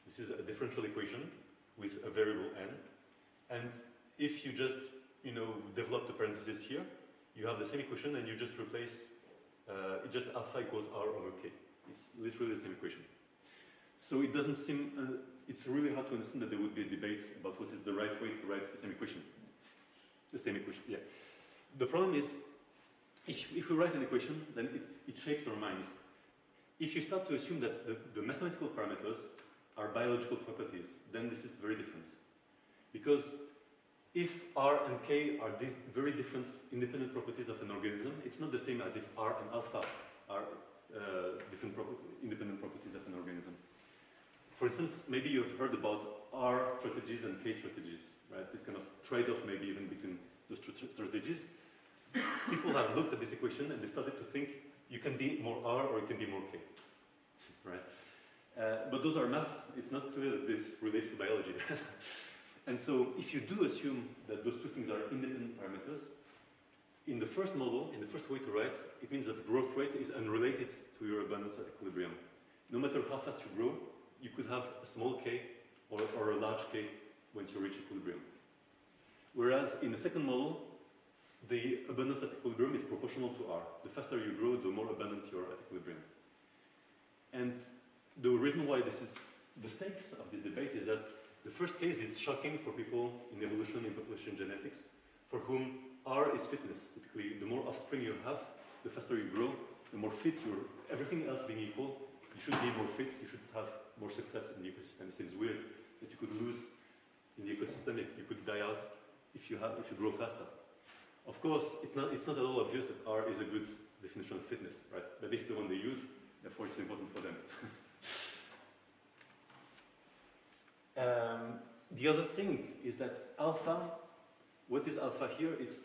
A: This is a differential equation with a variable n. And if you just, you know, develop the parentheses here, you have the same equation and you just replace, it's just alpha equals r over k. It's literally the same equation. So it doesn't seem, it's really hard to understand that there would be a debate about what is the right way to write the same equation. The same equation, yeah. The problem is, if we write an equation, then it shapes our minds. If you start to assume that the mathematical parameters are biological properties, then this is very different. Because if R and K are very different independent properties of an organism, it's not the same as if R and alpha are different independent properties of an organism. For instance, maybe you've heard about R strategies and K strategies, right? This kind of trade-off maybe even between those two strategies. People have looked at this equation and they started to think you can be more R or you can be more K, right? But those are math. It's not clear that this relates to biology. And so if you do assume that those two things are independent parameters, in the first model, in the first way to write, it means that the growth rate is unrelated to your abundance at equilibrium. No matter how fast you grow, you could have a small k or a large k once you reach equilibrium. Whereas in the second model, the abundance at equilibrium is proportional to R. The faster you grow, the more abundant you are at equilibrium. And the reason why this is the stakes of this debate is that the first case is shocking for people in evolution, in population genetics, for whom R is fitness. Typically, the more offspring you have, the faster you grow, the more fit you are. Everything else being equal, you should be more fit, you should have more success in the ecosystem. It seems weird that you could lose in the ecosystem, you could die out if you grow faster. Of course, it's not at all obvious that R is a good definition of fitness, right? But this is the one they use, therefore it's important for them. The other thing is that alpha, what is alpha here? It's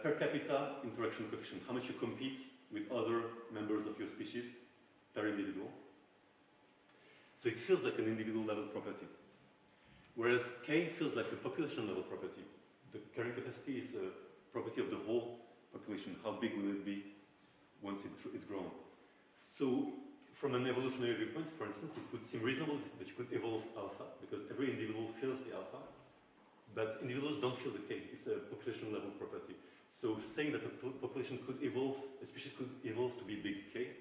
A: per capita interaction coefficient, how much you compete with other members of your species per individual. So it feels like an individual level property. Whereas K feels like a population level property. The carrying capacity is a property of the whole population. How big will it be once it's grown? So from an evolutionary viewpoint, for instance, it would seem reasonable that you could evolve alpha, because every individual feels the alpha, but individuals don't feel the K. It's a population level property. So saying that a population could evolve, a species could evolve to be big K,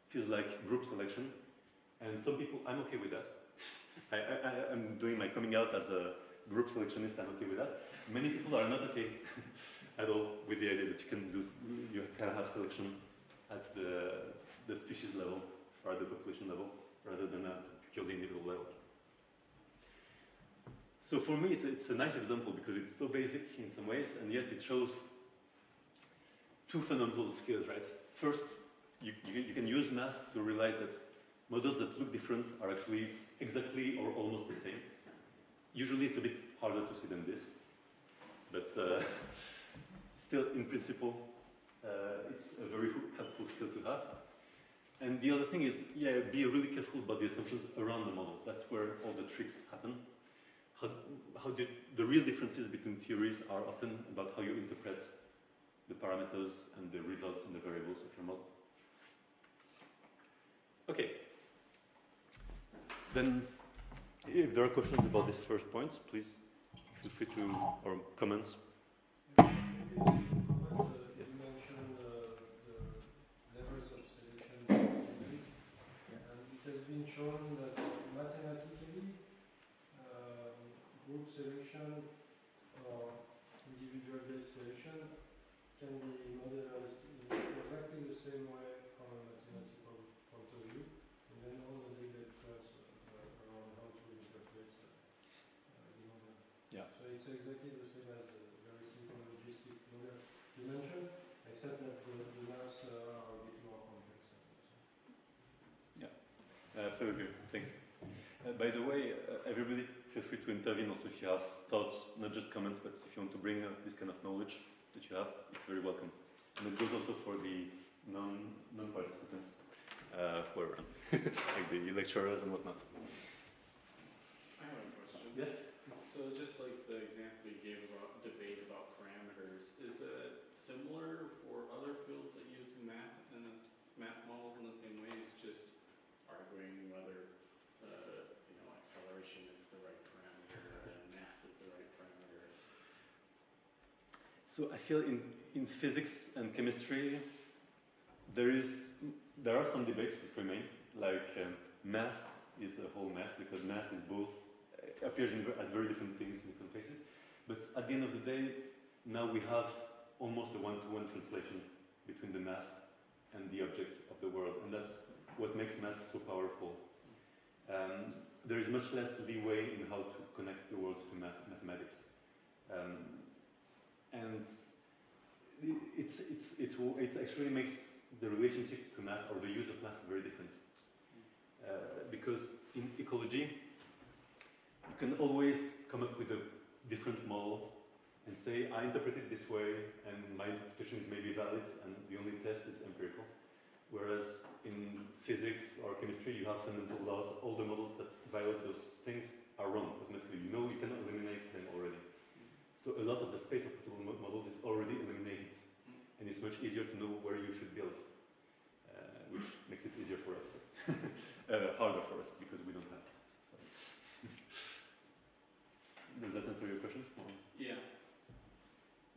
A: feels like group selection. And some people, I'm okay with that. I'm doing my coming out as a group selectionist, I'm okay with that. Many people are not okay at all with the idea that you can have selection at the species level or at the population level rather than at purely individual level. So for me, it's a nice example because it's so basic in some ways, and yet it shows two fundamental skills, right? First, you can use math to realize that models that look different are actually exactly or almost the same. Usually it's a bit harder to see than this, but still, in principle, it's a very helpful skill to have. And the other thing is, yeah, be really careful about the assumptions around the model. That's where all the tricks happen. The real differences between theories are often about how you interpret the parameters and the results and the variables of your model. Okay. Then, if there are questions about this first point, please feel free to, or comments.
F: been shown that mathematically group selection or individual-based selection can be modelized in exactly the same way from a mathematical point of view, and then all the data around how to interpret the model.
A: Yeah.
F: So it's exactly the same as the very simple logistic model you mentioned, except that the maths are a bit more complex.
A: Yeah, absolutely. Thanks. By the way, everybody feel free to intervene also if you have thoughts, not just comments, but if you want to bring up this kind of knowledge that you have, it's very welcome. And it goes also for the non-participants, for like the lecturers and whatnot.
G: I have a question.
A: Yes?
G: So just like the example you gave about debate about parameters, is it similar for other fields that use math and math models in the same way? It's just arguing whether acceleration is the right parameter and mass is the right parameter.
A: So I feel in physics and chemistry, there are some debates that remain, like mass is a whole mess because mass is both, appears as very different things in different places. But at the end of the day, now we have almost a one-to-one translation between the math and the objects of the world, and that's what makes math so powerful. There is much less leeway in how to connect the world to mathematics, and it actually makes the relationship to math or the use of math very different. Because in ecology, you can always come up with a different model and say, I interpret it this way, and my interpretation is maybe valid, and the only test is empirical. Whereas in physics or chemistry, you have fundamental laws. All the models that violate those things are wrong automatically. You know you cannot eliminate them already. So a lot of the space of possible models is already eliminated, and it's much easier to know where you should build, which makes it easier for us, harder for us because we don't have. Does that answer your question?
G: Yeah.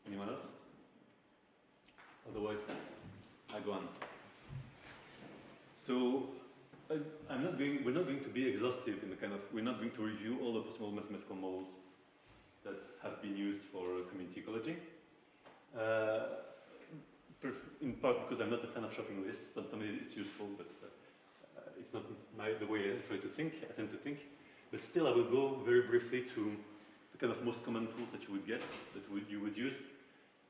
A: Anyone else? Otherwise, I go on. So we're not going to be exhaustive in the kind of, we're not going to review all the possible mathematical models that have been used for community ecology. In part because I'm not a fan of shopping lists. Sometimes it's useful, but it's not the way I tend to think. But still, I will go very briefly to the kind of most common tools that you would get, that you would use.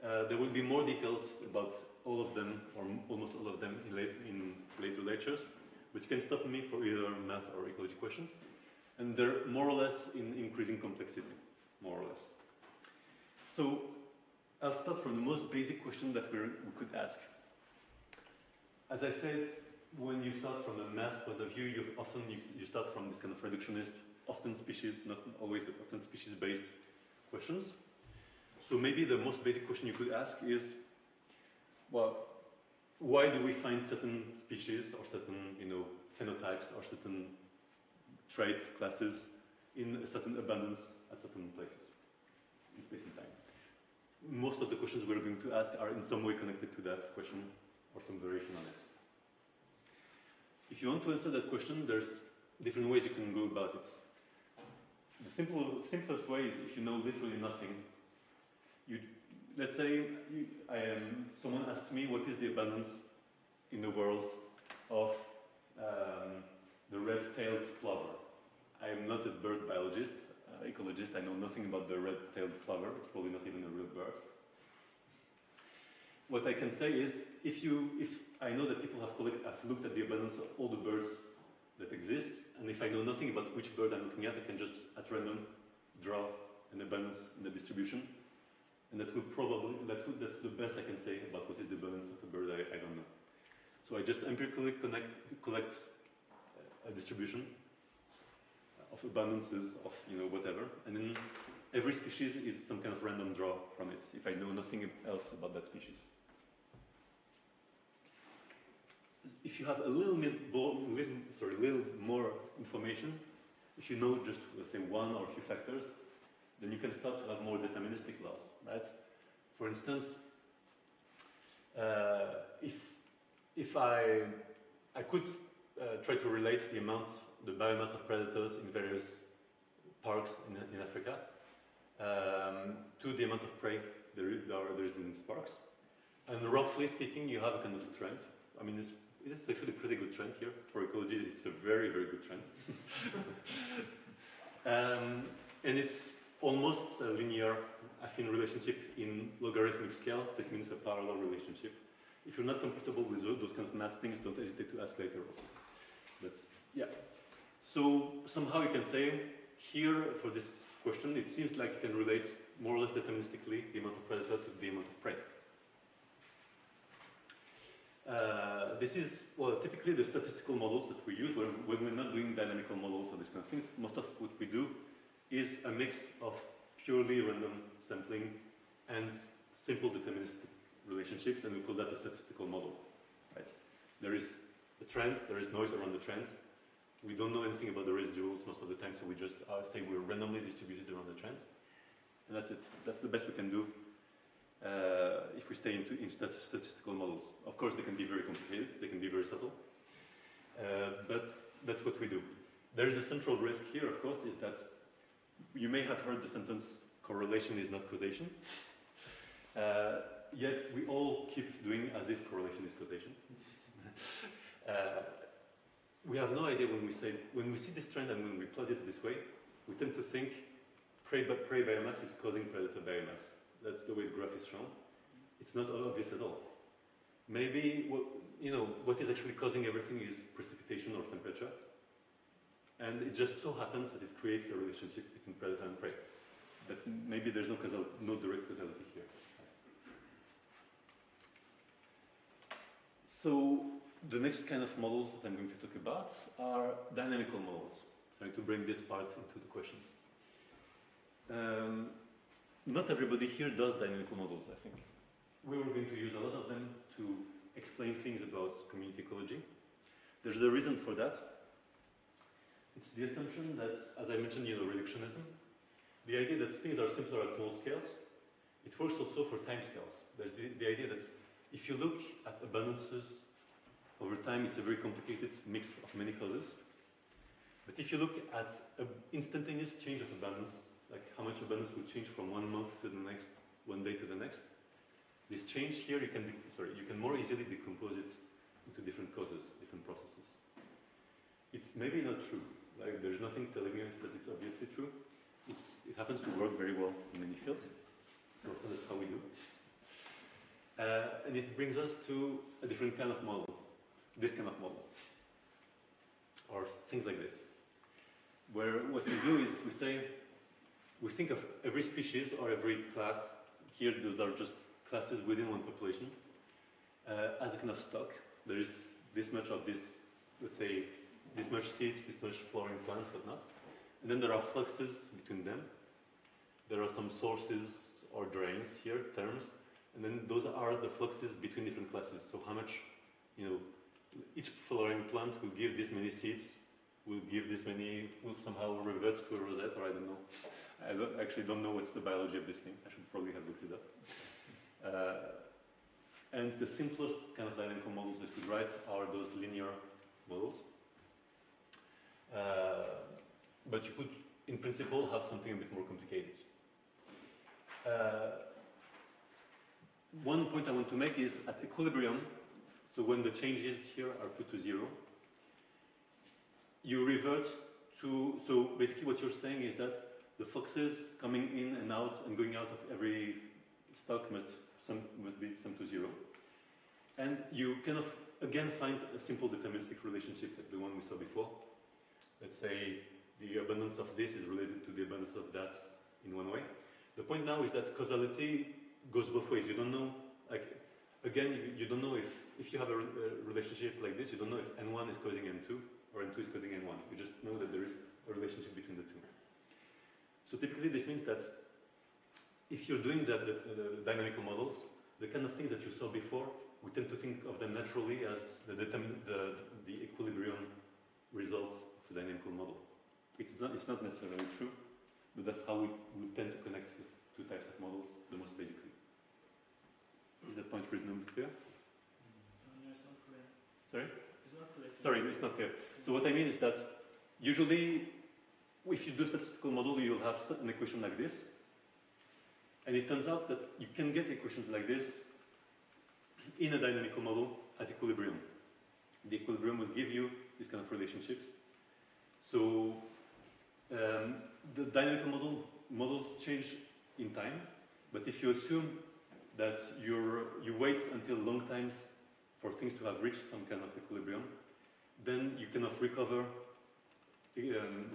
A: There will be more details about all of them, or almost all of them, in later lectures. But you can stop me for either math or ecology questions. And they're more or less in increasing complexity, more or less. So I'll start from the most basic question that we could ask. As I said, when you start from a math point of view, you start from this kind of reductionist, often species, not always, but often species-based questions. So maybe the most basic question you could ask is, well, why do we find certain species or certain, phenotypes or certain traits, classes, in a certain abundance at certain places in space and time? Most of the questions we're going to ask are in some way connected to that question or some variation on it. If you want to answer that question, there's different ways you can go about it. The simplest way is if you know literally nothing. Let's say someone asks me what is the abundance in the world of the red-tailed plover. I am not a bird biologist, ecologist. I know nothing about the red-tailed plover. It's probably not even a real bird. What I can say is, if I know that people have looked at the abundance of all the birds that exist, and if I know nothing about which bird I'm looking at, I can just at random draw an abundance in the distribution, and that's the best I can say about what is the abundance of a bird. I don't know. So I just empirically collect a distribution of abundances of whatever, and then every species is some kind of random draw from it, if I know nothing else about that species. If you have a little more information, if you know just, let's say, one or a few factors, then you can start to have more deterministic laws, right? For instance, if I could try to relate the biomass of predators in various parks in Africa to the amount of prey there is in these parks. And roughly speaking, you have a kind of trend. I mean, it's actually a pretty good trend here. For ecology, it's a very, very good trend. And it's almost a linear affine relationship in logarithmic scale, so it means a parallel relationship. If you're not comfortable with those kind of math things, don't hesitate to ask later also. But yeah. So somehow you can say here for this question, it seems like you can relate more or less deterministically the amount of predator to the amount of prey. This is, well, typically the statistical models that we use when we're not doing dynamical models or these kind of things. Most of what we do is a mix of purely random sampling and simple deterministic relationships, and we call that a statistical model. Right? There is a trend, there is noise around the trend. We don't know anything about the residuals most of the time, so we just say we're randomly distributed around the trend. And that's it. That's the best we can do if we stay in statistical models. Of course, they can be very complicated, they can be very subtle, but that's what we do. There is a central risk here, of course, is that you may have heard the sentence, correlation is not causation. Yet we all keep doing as if correlation is causation. We have no idea when we see this trend and when we plot it this way, we tend to think prey biomass is causing predator biomass. That's the way the graph is shown. It's not obvious at all. Maybe what is actually causing everything is precipitation or temperature. And it just so happens that it creates a relationship between predator and prey. But maybe there's no direct causality here. So the next kind of models that I'm going to talk about are dynamical models. Trying to bring this part into the question. Not everybody here does dynamical models, I think. We were going to use a lot of them to explain things about community ecology. There's a reason for that. It's the assumption that, as I mentioned, reductionism, the idea that things are simpler at small scales, it works also for time scales. There's the idea that if you look at abundances over time, it's a very complicated mix of many causes. But if you look at an instantaneous change of abundance, like how much abundance will change from 1 month to the next, 1 day to the next, this change here, you can more easily decompose it into different causes, different processes. It's maybe not true. Like there's nothing telling us that it's obviously true. It happens to work very well in many fields. So that's how we do. And it brings us to a different kind of model, this kind of model, or things like this, where what we do is we think of every species or every class, here those are just classes within one population, as a kind of stock. There is this much of this, let's say, this much seeds, this much flowering plants, whatnot. And then there are fluxes between them. There are some sources or drains here, terms. And then those are the fluxes between different classes. So how much, each flowering plant will give this many seeds, will somehow revert to a rosette, or I don't know. I actually don't know what's the biology of this thing. I should probably have looked it up. And the simplest kind of dynamical models that we write are those linear models. But you could, in principle, have something a bit more complicated. One point I want to make is at equilibrium, so when the changes here are put to 0, you revert to, so basically what you're saying is that the fluxes coming in and out and going out of every stock must be summed to 0. And you kind of, again, find a simple deterministic relationship like the one we saw before. Let's say the abundance of this is related to the abundance of that in one way. The point now is that causality goes both ways. You don't know, like, again, you don't know if you have a relationship like this, you don't know if N1 is causing N2 or N2 is causing N1. You just know that there is a relationship between the two. So typically this means that if you're doing the dynamical models, the kind of things that you saw before, we tend to think of them naturally as the equilibrium results of a dynamical model. It's not necessarily true, but that's how we tend to connect the two types of models the most basically. Is that point reasonably clear?
D: No, it's not clear.
A: Sorry?
D: It's not clear.
A: Sorry, it's not clear. So what I mean is that usually, if you do statistical model, you'll have an equation like this. And it turns out that you can get equations like this in a dynamical model at equilibrium. The equilibrium will give you these kind of relationships. So the dynamical models change in time, but if you assume that you wait until long times for things to have reached some kind of equilibrium, then you cannot recover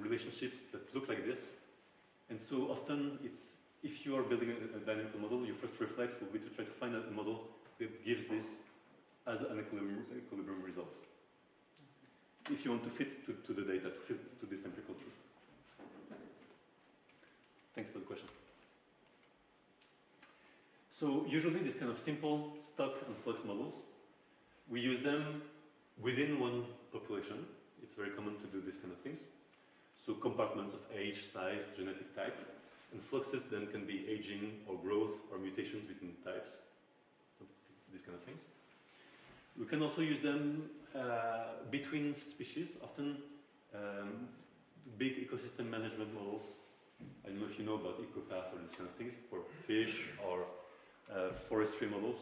A: relationships that look like this. And so often, if you are building a dynamical model, your first reflex will be to try to find a model that gives this as an equilibrium result. If you want to fit to the data, to fit to this empirical truth. Thanks for the question. So usually these kind of simple stock and flux models, we use them within one population. It's very common to do these kind of things. So compartments of age, size, genetic type. And fluxes then can be aging or growth or mutations between types. So these kind of things. We can also use them between species, often big ecosystem management models. I don't know if you know about ecopath or these kind of things for fish or forestry models.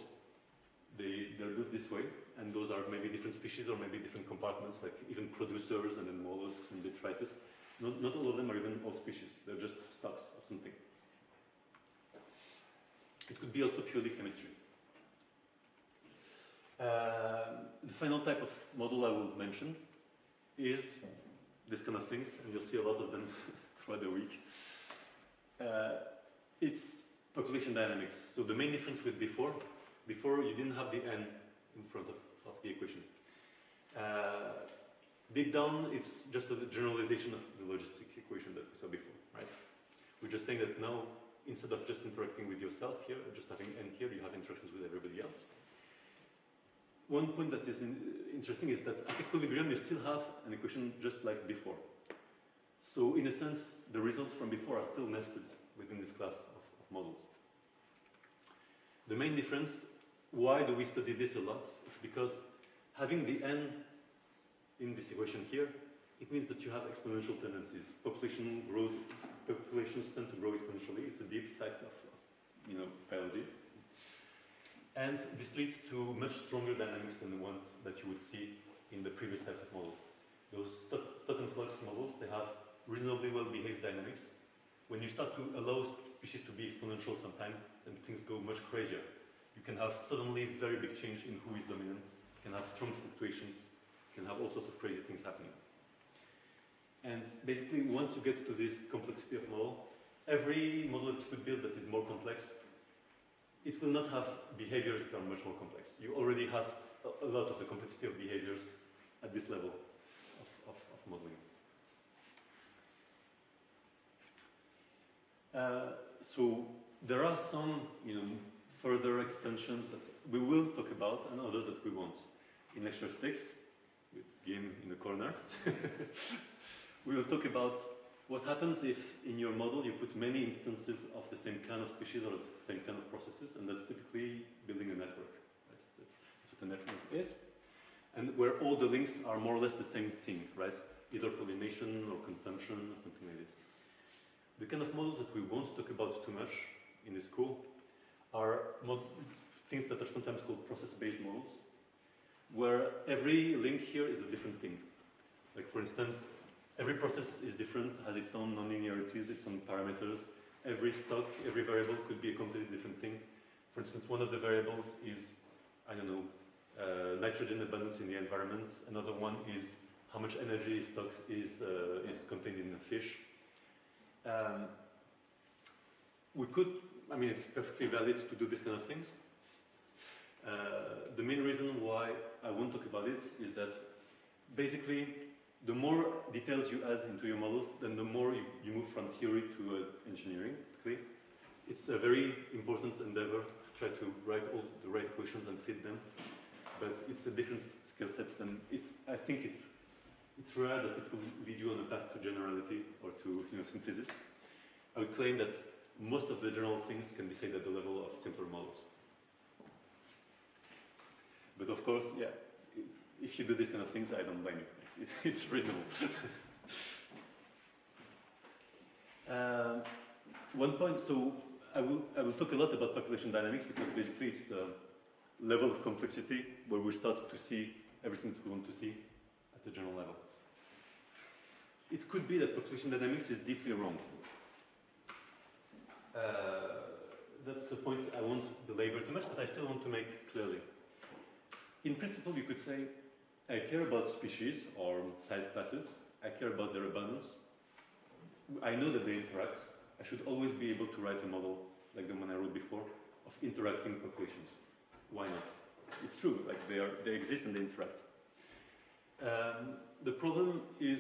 A: They're built this way, and those are maybe different species or maybe different compartments, like even producers and then mollusks and detritus. Not all of them are even all species. They're just stocks of something. It could be also purely chemistry. The final type of model I will mention is this kind of things, and you'll see a lot of them throughout the week. It's population dynamics. So the main difference with before you didn't have the n in front of the equation. Deep down, it's just a generalization of the logistic equation that we saw before, right? We're just saying that now, instead of just interacting with yourself here, just having n here, you have interactions with everybody else. One point that is interesting is that at equilibrium, you still have an equation just like before. So in a sense, the results from before are still nested within this class of models. The main difference, why do we study this a lot? It's because having the n in this equation here, it means that you have exponential tendencies. Populations tend to grow exponentially. It's a deep fact of biology. And this leads to much stronger dynamics than the ones that you would see in the previous types of models. Those stock and flux models, they have reasonably well-behaved dynamics. When you start to allow species to be exponential sometime, then things go much crazier. You can have suddenly very big change in who is dominant. You can have strong fluctuations. You can have all sorts of crazy things happening. And basically, once you get to this complexity of model, every model that you could build that is more complex, it will not have behaviors that are much more complex. You already have a lot of the complexity of behaviors at this level of modeling. So there are some, further extensions that we will talk about and others that we won't. In lecture 6, with Game in the corner, we will talk about what happens if in your model you put many instances of the same kind of species or the same kind of processes, and that's typically building a network. Right? That's what a network is. And where all the links are more or less the same thing, right? Either pollination or consumption or something like this. The kind of models that we won't talk about too much in this school are things that are sometimes called process-based models, where every link here is a different thing. Like for instance, every process is different, has its own non-linearities, its own parameters. Every stock, every variable could be a completely different thing. For instance, one of the variables is, nitrogen abundance in the environment. Another one is how much energy is contained in a fish. It's perfectly valid to do this kind of things. The main reason why I won't talk about it is that basically the more details you add into your models, then the more you move from theory to engineering. It's a very important endeavor to try to write all the right equations and fit them, but it's a different skill set than I think it's rare that it will lead you on a path to generality or to synthesis. I would claim that most of the general things can be said at the level of simpler models. But of course, if you do these kind of things, I don't blame you. It's reasonable. One point, so I will talk a lot about population dynamics because basically it's the level of complexity where we start to see everything that we want to see at the general level. It could be that population dynamics is deeply wrong. That's a point I won't belabor too much, but I still want to make clearly. In principle, you could say, I care about species or size classes. I care about their abundance. I know that they interact. I should always be able to write a model, like the one I wrote before, of interacting populations. Why not? It's true, like they exist and they interact. The problem is,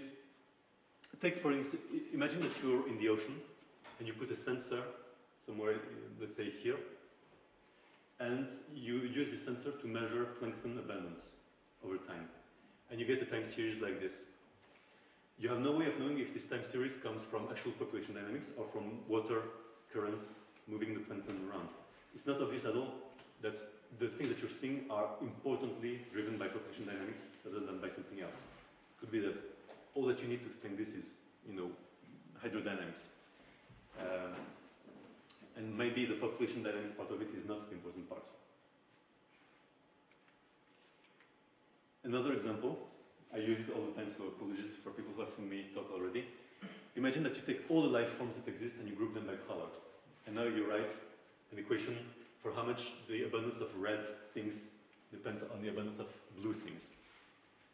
A: take for instance, imagine that you're in the ocean and you put a sensor somewhere, let's say here, and you use the sensor to measure plankton abundance over time. And you get a time series like this. You have no way of knowing if this time series comes from actual population dynamics or from water currents moving the plankton around. It's not obvious at all that the things that you're seeing are importantly driven by population dynamics rather than by something else. It could be that all that you need to explain this is, hydrodynamics. And maybe the population dynamics part of it is not the important part. Another example, I use it all the time, so apologies for people who have seen me talk already. Imagine that you take all the life forms that exist and you group them by color. And now you write an equation for how much the abundance of red things depends on the abundance of blue things.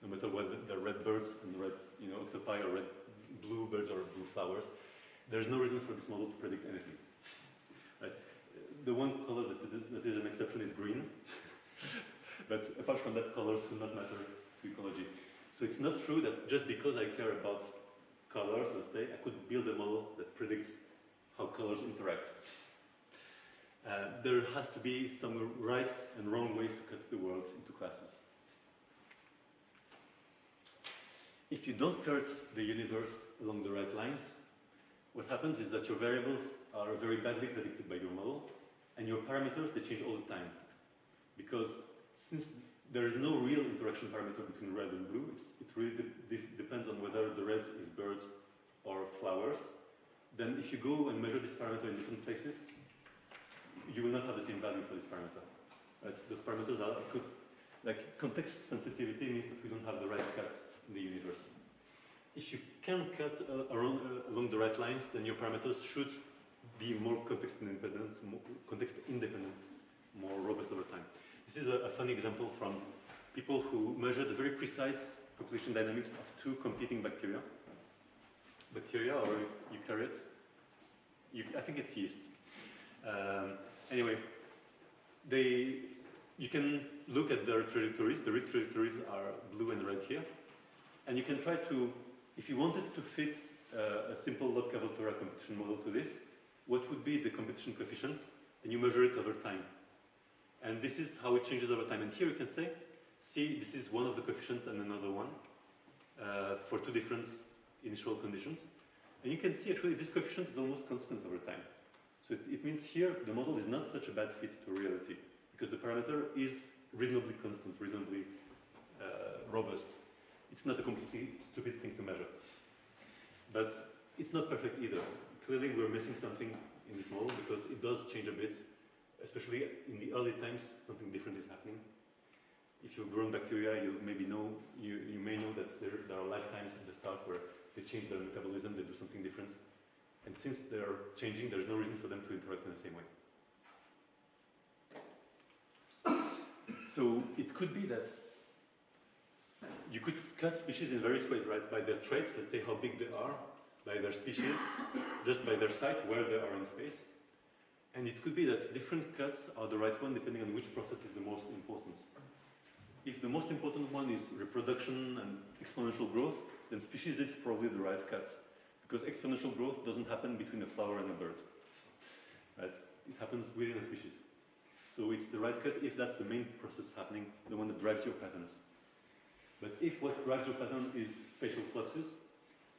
A: No matter whether they're red birds and red octopi or red blue birds or blue flowers, there's no reason for this model to predict anything. Right? The one color that is an exception is green. But apart from that, colors will not matter to ecology. So it's not true that just because I care about colors, let's say, I could build a model that predicts how colors interact. There has to be some right and wrong ways to cut the world into classes. If you don't cut the universe along the right lines, what happens is that your variables are very badly predicted by your model, and your parameters, they change all the time. Because since there is no real interaction parameter between red and blue, it really depends on whether the red is birds or flowers. Then if you go and measure this parameter in different places, you will not have the same value for this parameter. Right? Those parameters are good. Like context sensitivity means that we don't have the right cut in the universe. If you can cut along the right lines, then your parameters should be more context independent, more robust over time. This is a funny example from people who measured the very precise population dynamics of two competing bacteria. Bacteria or eukaryotes. I think it's yeast. Anyway, you can look at their trajectories. The real trajectories are blue and red here. And you can try to, if you wanted to fit a simple Lotka-Volterra competition model to this, what would be the competition coefficients? And you measure it over time. And this is how it changes over time. And here you can say, see, this is one of the coefficients and another one for two different initial conditions. And you can see actually this coefficient is almost constant over time. So it means here the model is not such a bad fit to reality because the parameter is reasonably constant, reasonably robust. It's not a completely stupid thing to measure. But it's not perfect either. Clearly we're missing something in this model because it does change a bit, especially in the early times something different is happening. If you've grown bacteria, you may know that there are lifetimes at the start where they change their metabolism, they do something different. And since they're changing, there's no reason for them to interact in the same way. So it could be that you could cut species in various ways, right? By their traits, let's say how big they are, by their species, just by their site, where they are in space. And it could be that different cuts are the right one depending on which process is the most important. If the most important one is reproduction and exponential growth, then species is probably the right cut. Because exponential growth doesn't happen between a flower and a bird. Right? It happens within a species. So it's the right cut if that's the main process happening, the one that drives your patterns. But if what drives your pattern is spatial fluxes,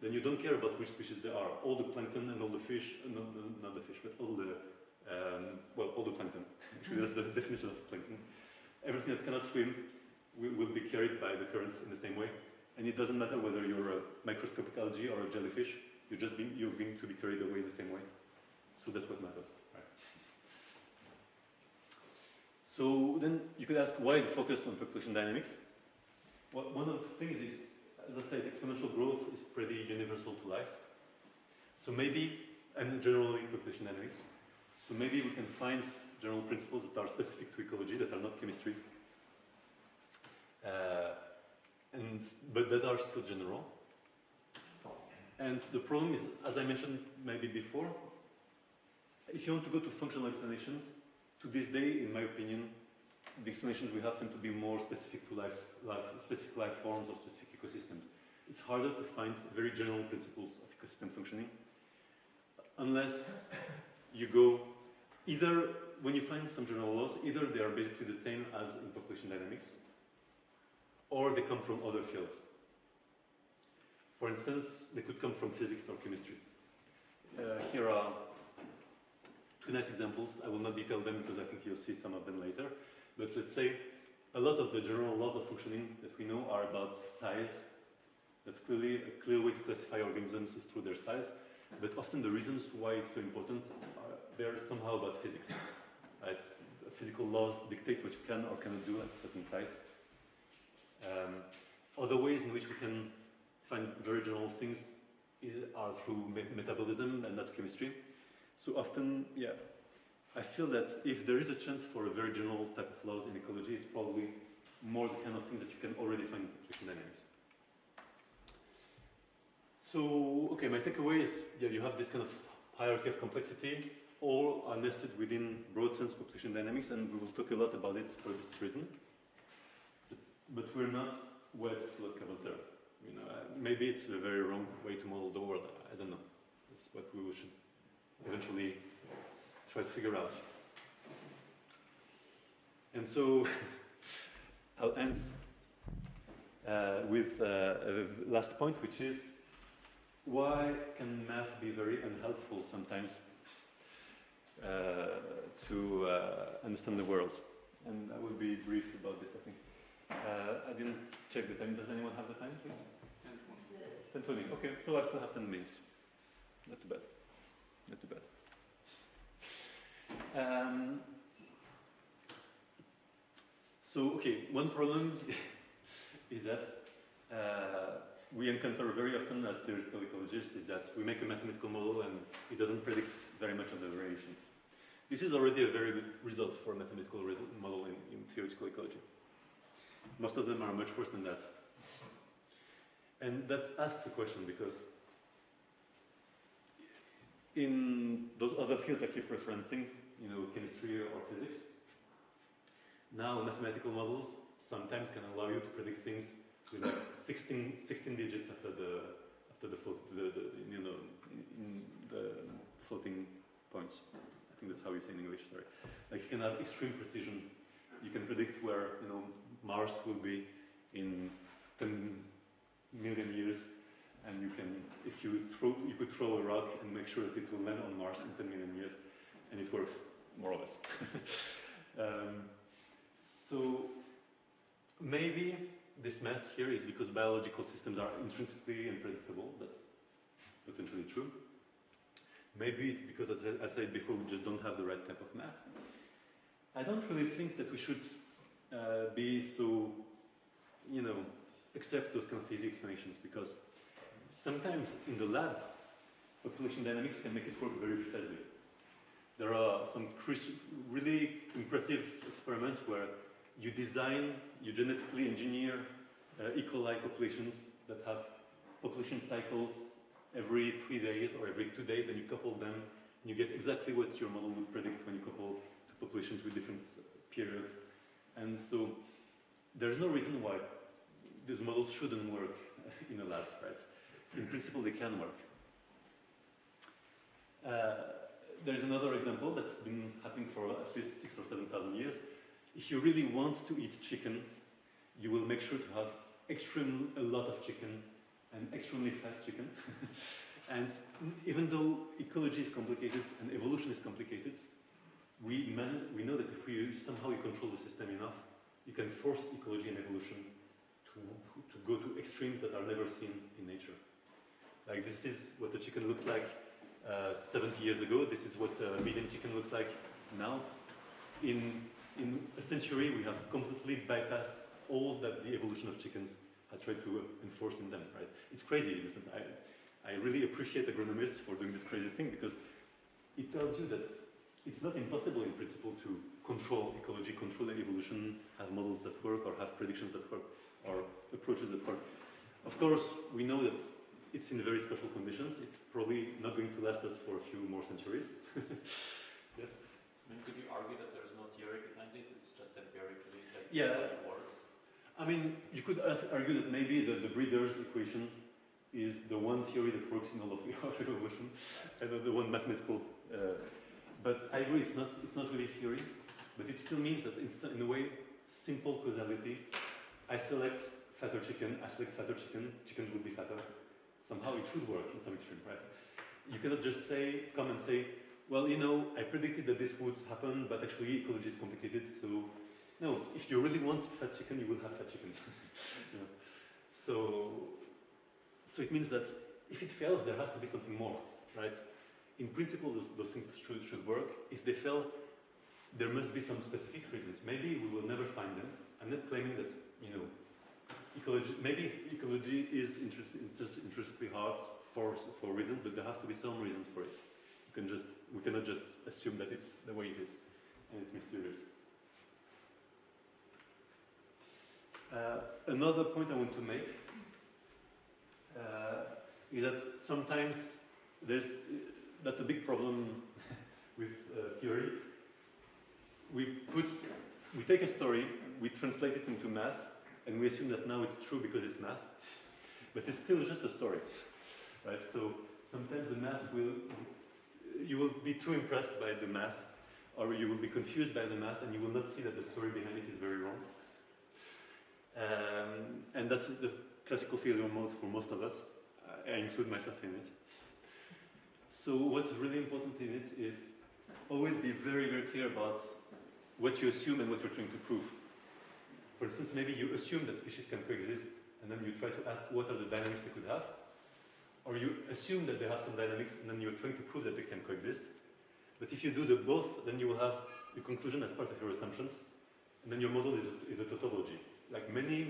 A: then you don't care about which species they are. All the plankton and all the fish, not the fish, but all the plankton. Actually, that's the definition of plankton. Everything that cannot swim will be carried by the currents in the same way. And it doesn't matter whether you're a microscopic algae or a jellyfish, you're going to be carried away in the same way. So that's what matters. Right? So then you could ask why the focus on population dynamics? Well, one of the things is, as I said, exponential growth is pretty universal to life. So maybe, and generally population dynamics, so maybe we can find general principles that are specific to ecology, that are not chemistry, but that are still general. And the problem is, as I mentioned maybe before, if you want to go to functional explanations, to this day, in my opinion, the explanations we have tend to be more specific to specific life forms or specific ecosystems. It's harder to find very general principles of ecosystem functioning, unless you go, either when you find some general laws, either they are basically the same as in population dynamics, or they come from other fields. For instance, they could come from physics or chemistry. Here are two nice examples. I will not detail them because I think you'll see some of them later. But let's say a lot of the general laws of functioning that we know are about size. That's clearly a clear way to classify organisms is through their size. But often the reasons why it's so important are they're somehow about physics. Physical laws dictate what you can or cannot do at a certain size. Other ways in which we can find very general things are through metabolism, and that's chemistry. So often, yeah, I feel that if there is a chance for a very general type of laws in ecology, it's probably more the kind of thing that you can already find in population dynamics. So, okay, my takeaway is, yeah, you have this kind of hierarchy of complexity, all are nested within broad sense population dynamics, and we will talk a lot about it for this reason. But we're not wed to what comes there. You know, maybe it's a very wrong way to model the world. I don't know. That's what we should eventually try to figure out. And so I'll end with a last point, which is why can math be very unhelpful sometimes to understand the world? And I will be brief about this, I think. I didn't check the time. Does anyone have the time, please? 10:20. Okay, so I still have 10 minutes. Not too bad. Not too bad. So, okay, one problem is that we encounter very often as theoretical ecologists is that we make a mathematical model and it doesn't predict very much of the variation. This is already a very good result for a mathematical model in theoretical ecology. Most of them are much worse than that. And that asks a question, because in those other fields I keep referencing, you know, chemistry or physics, now mathematical models sometimes can allow you to predict things with like 16 digits after the floating points. I think that's how you say in English, sorry. Like you can have extreme precision. You can predict where, you know, Mars will be in 10 million years, and you can, if you could throw a rock and make sure that it will land on Mars in 10 million years, and it works more or less. So maybe this math here is because biological systems are intrinsically unpredictable. That's potentially true. Maybe it's because, as I said before, we just don't have the right type of math. I don't really think that we should be so, you know, accept those kind of easy explanations, because sometimes in the lab, population dynamics can make it work very precisely. There are some really impressive experiments where you genetically engineer E. coli populations that have population cycles every 3 days or every 2 days, then you couple them, and you get exactly what your model would predict when you couple two populations with different periods. And so there's no reason why these models shouldn't work in a lab, right? In principle, they can work. There's another example that's been happening for at least 6,000 or 7,000 years. If you really want to eat chicken, you will make sure to have a lot of chicken and extremely fat chicken. And even though ecology is complicated and evolution is complicated, we know that if we somehow control the system enough, you can force ecology and evolution to go to extremes that are never seen in nature. Like this is what a chicken looked like 70 years ago. This is what a medium chicken looks like now. In a century, we have completely bypassed all that the evolution of chickens had tried to enforce in them, right? It's crazy in a sense. I really appreciate agronomists for doing this crazy thing because it tells you that it's not impossible in principle to control ecology, control evolution, have models that work or have predictions that work or approaches that work. Of course, we know that it's in very special conditions. It's probably not going to last us for a few more centuries. Yes?
B: I mean, could you argue that there's no theory behind this? It's just empirically that
A: Yeah.
B: it works?
A: I mean, you could argue that maybe the breeder's equation is the one theory that works in all of evolution, and the one mathematical. But I agree, it's not really theory, but it still means that in a way, simple causality. I select fatter chicken, I select fatter chicken, chickens will be fatter. Somehow it should work in some extreme, right? You cannot just come and say, well, you know, I predicted that this would happen, but actually ecology is complicated, so no, if you really want fat chicken, you will have fat chicken. You know? So it means that if it fails, there has to be something more, right? In principle, those things should work. If they fail, there must be some specific reasons. Maybe we will never find them. I'm not claiming that, you know, maybe ecology is intrinsically hard for reasons, but there have to be some reasons for it. We cannot just assume that it's the way it is, and it's mysterious. Another point I want to make is that sometimes that's a big problem with theory. We take a story, we translate it into math, and we assume that now it's true because it's math, but it's still just a story, right? So sometimes the math you will be too impressed by the math, or you will be confused by the math, and you will not see that the story behind it is very wrong. And that's the classical failure mode for most of us. I include myself in it. So what's really important in it is always be very, very clear about what you assume and what you're trying to prove. For instance, maybe you assume that species can coexist, and then you try to ask what are the dynamics they could have. Or you assume that they have some dynamics, and then you're trying to prove that they can coexist. But if you do the both, then you will have your conclusion as part of your assumptions, and then your model is a tautology. Like many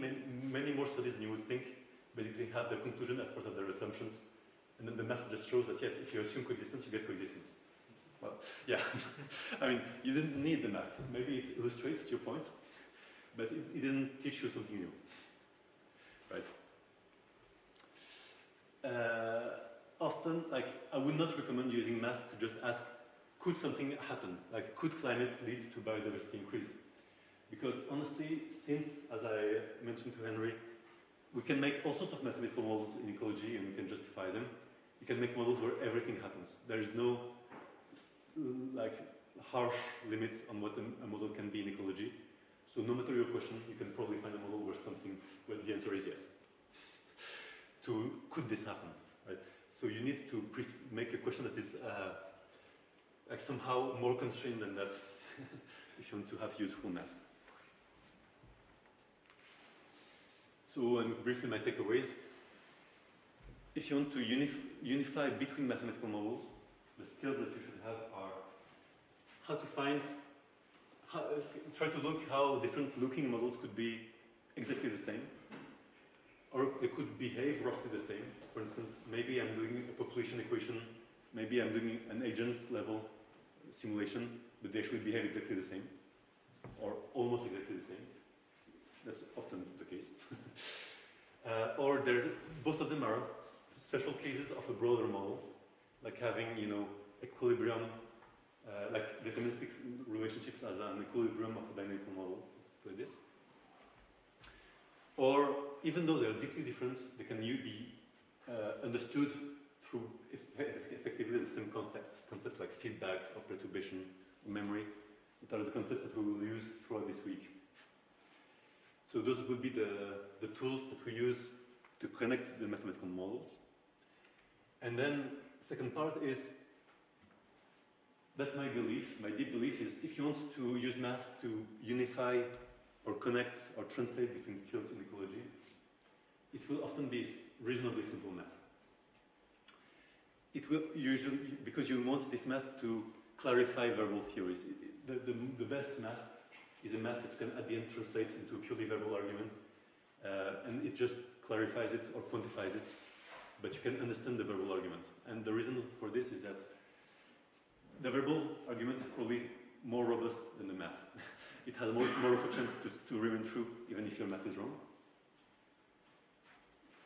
A: more studies than you would think basically have their conclusion as part of their assumptions, and then the math just shows that yes, if you assume coexistence, you get coexistence. Well, yeah, I mean, you didn't need the math. Maybe it illustrates your point, but it didn't teach you something new, right? Often, like, I would not recommend using math to just ask, could something happen? Like, could climate lead to biodiversity increase? Because honestly, since, as I mentioned to Henry, we can make all sorts of mathematical models in ecology and we can justify them. You can make models where everything happens. There is no like harsh limits on what a model can be in ecology. So no matter your question, you can probably find a model where the answer is yes. Could this happen, right? So you need to make a question that is like somehow more constrained than that if you want to have useful math. So, and briefly my takeaways. If you want to unify between mathematical models, the skills that you should have are how to try to look how different looking models could be exactly the same, or they could behave roughly the same. For instance, maybe I'm doing a population equation, maybe I'm doing an agent level simulation, but they actually behave exactly the same, or almost exactly the same. That's often the case. Or both of them are special cases of a broader model, like having, you know, equilibrium, like deterministic relationships as an equilibrium of a dynamical model, like this. Or even though they're deeply different, they can be understood through effectively the same concepts like feedback or perturbation or memory, that are the concepts that we will use throughout this week. So those would be the tools that we use to connect the mathematical models. And then the second part is, that's my belief, my deep belief is if you want to use math to unify or connect or translate between fields in ecology, it will often be reasonably simple math. It will usually, because you want this math to clarify verbal theories. The best math is a math that you can at the end translate into purely verbal arguments, and it just clarifies it or quantifies it, but you can understand the verbal argument. And the reason for this is that the verbal argument is probably more robust than the math. It has much more of a chance to remain true even if your math is wrong,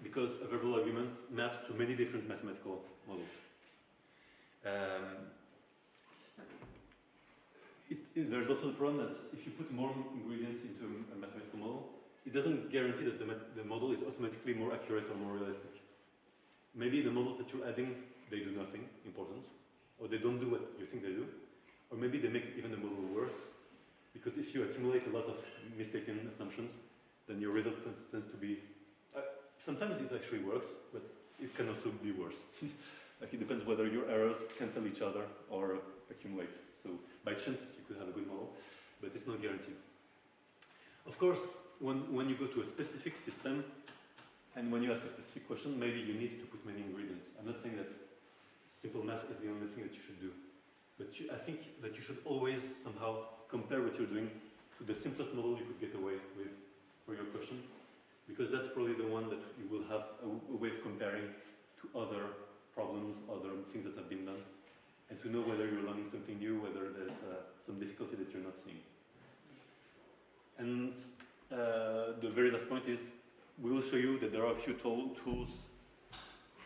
A: because a verbal argument maps to many different mathematical models. There's also the problem that if you put more ingredients into a mathematical model, it doesn't guarantee that the model is automatically more accurate or more realistic. Maybe the models that you're adding, they do nothing important, or they don't do what you think they do, or maybe they make even the model worse, because if you accumulate a lot of mistaken assumptions, then your result tends to be, sometimes it actually works, but it can also be worse. Like it depends whether your errors cancel each other or accumulate. So by chance, you could have a good model, but it's not guaranteed. Of course, when you go to a specific system, and when you ask a specific question, maybe you need to put many ingredients. I'm not saying that simple math is the only thing that you should do, but I think that you should always somehow compare what you're doing to the simplest model you could get away with for your question, because that's probably the one that you will have a way of comparing to other problems, other things that have been done, and to know whether you're learning something new, whether there's some difficulty that you're not seeing. And the very last point is, we will show you that there are a few tools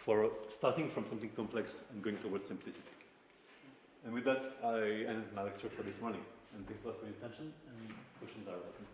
A: for starting from something complex and going towards simplicity. And with that, I end my lecture for this morning. And thanks a lot for your attention, and questions are welcome.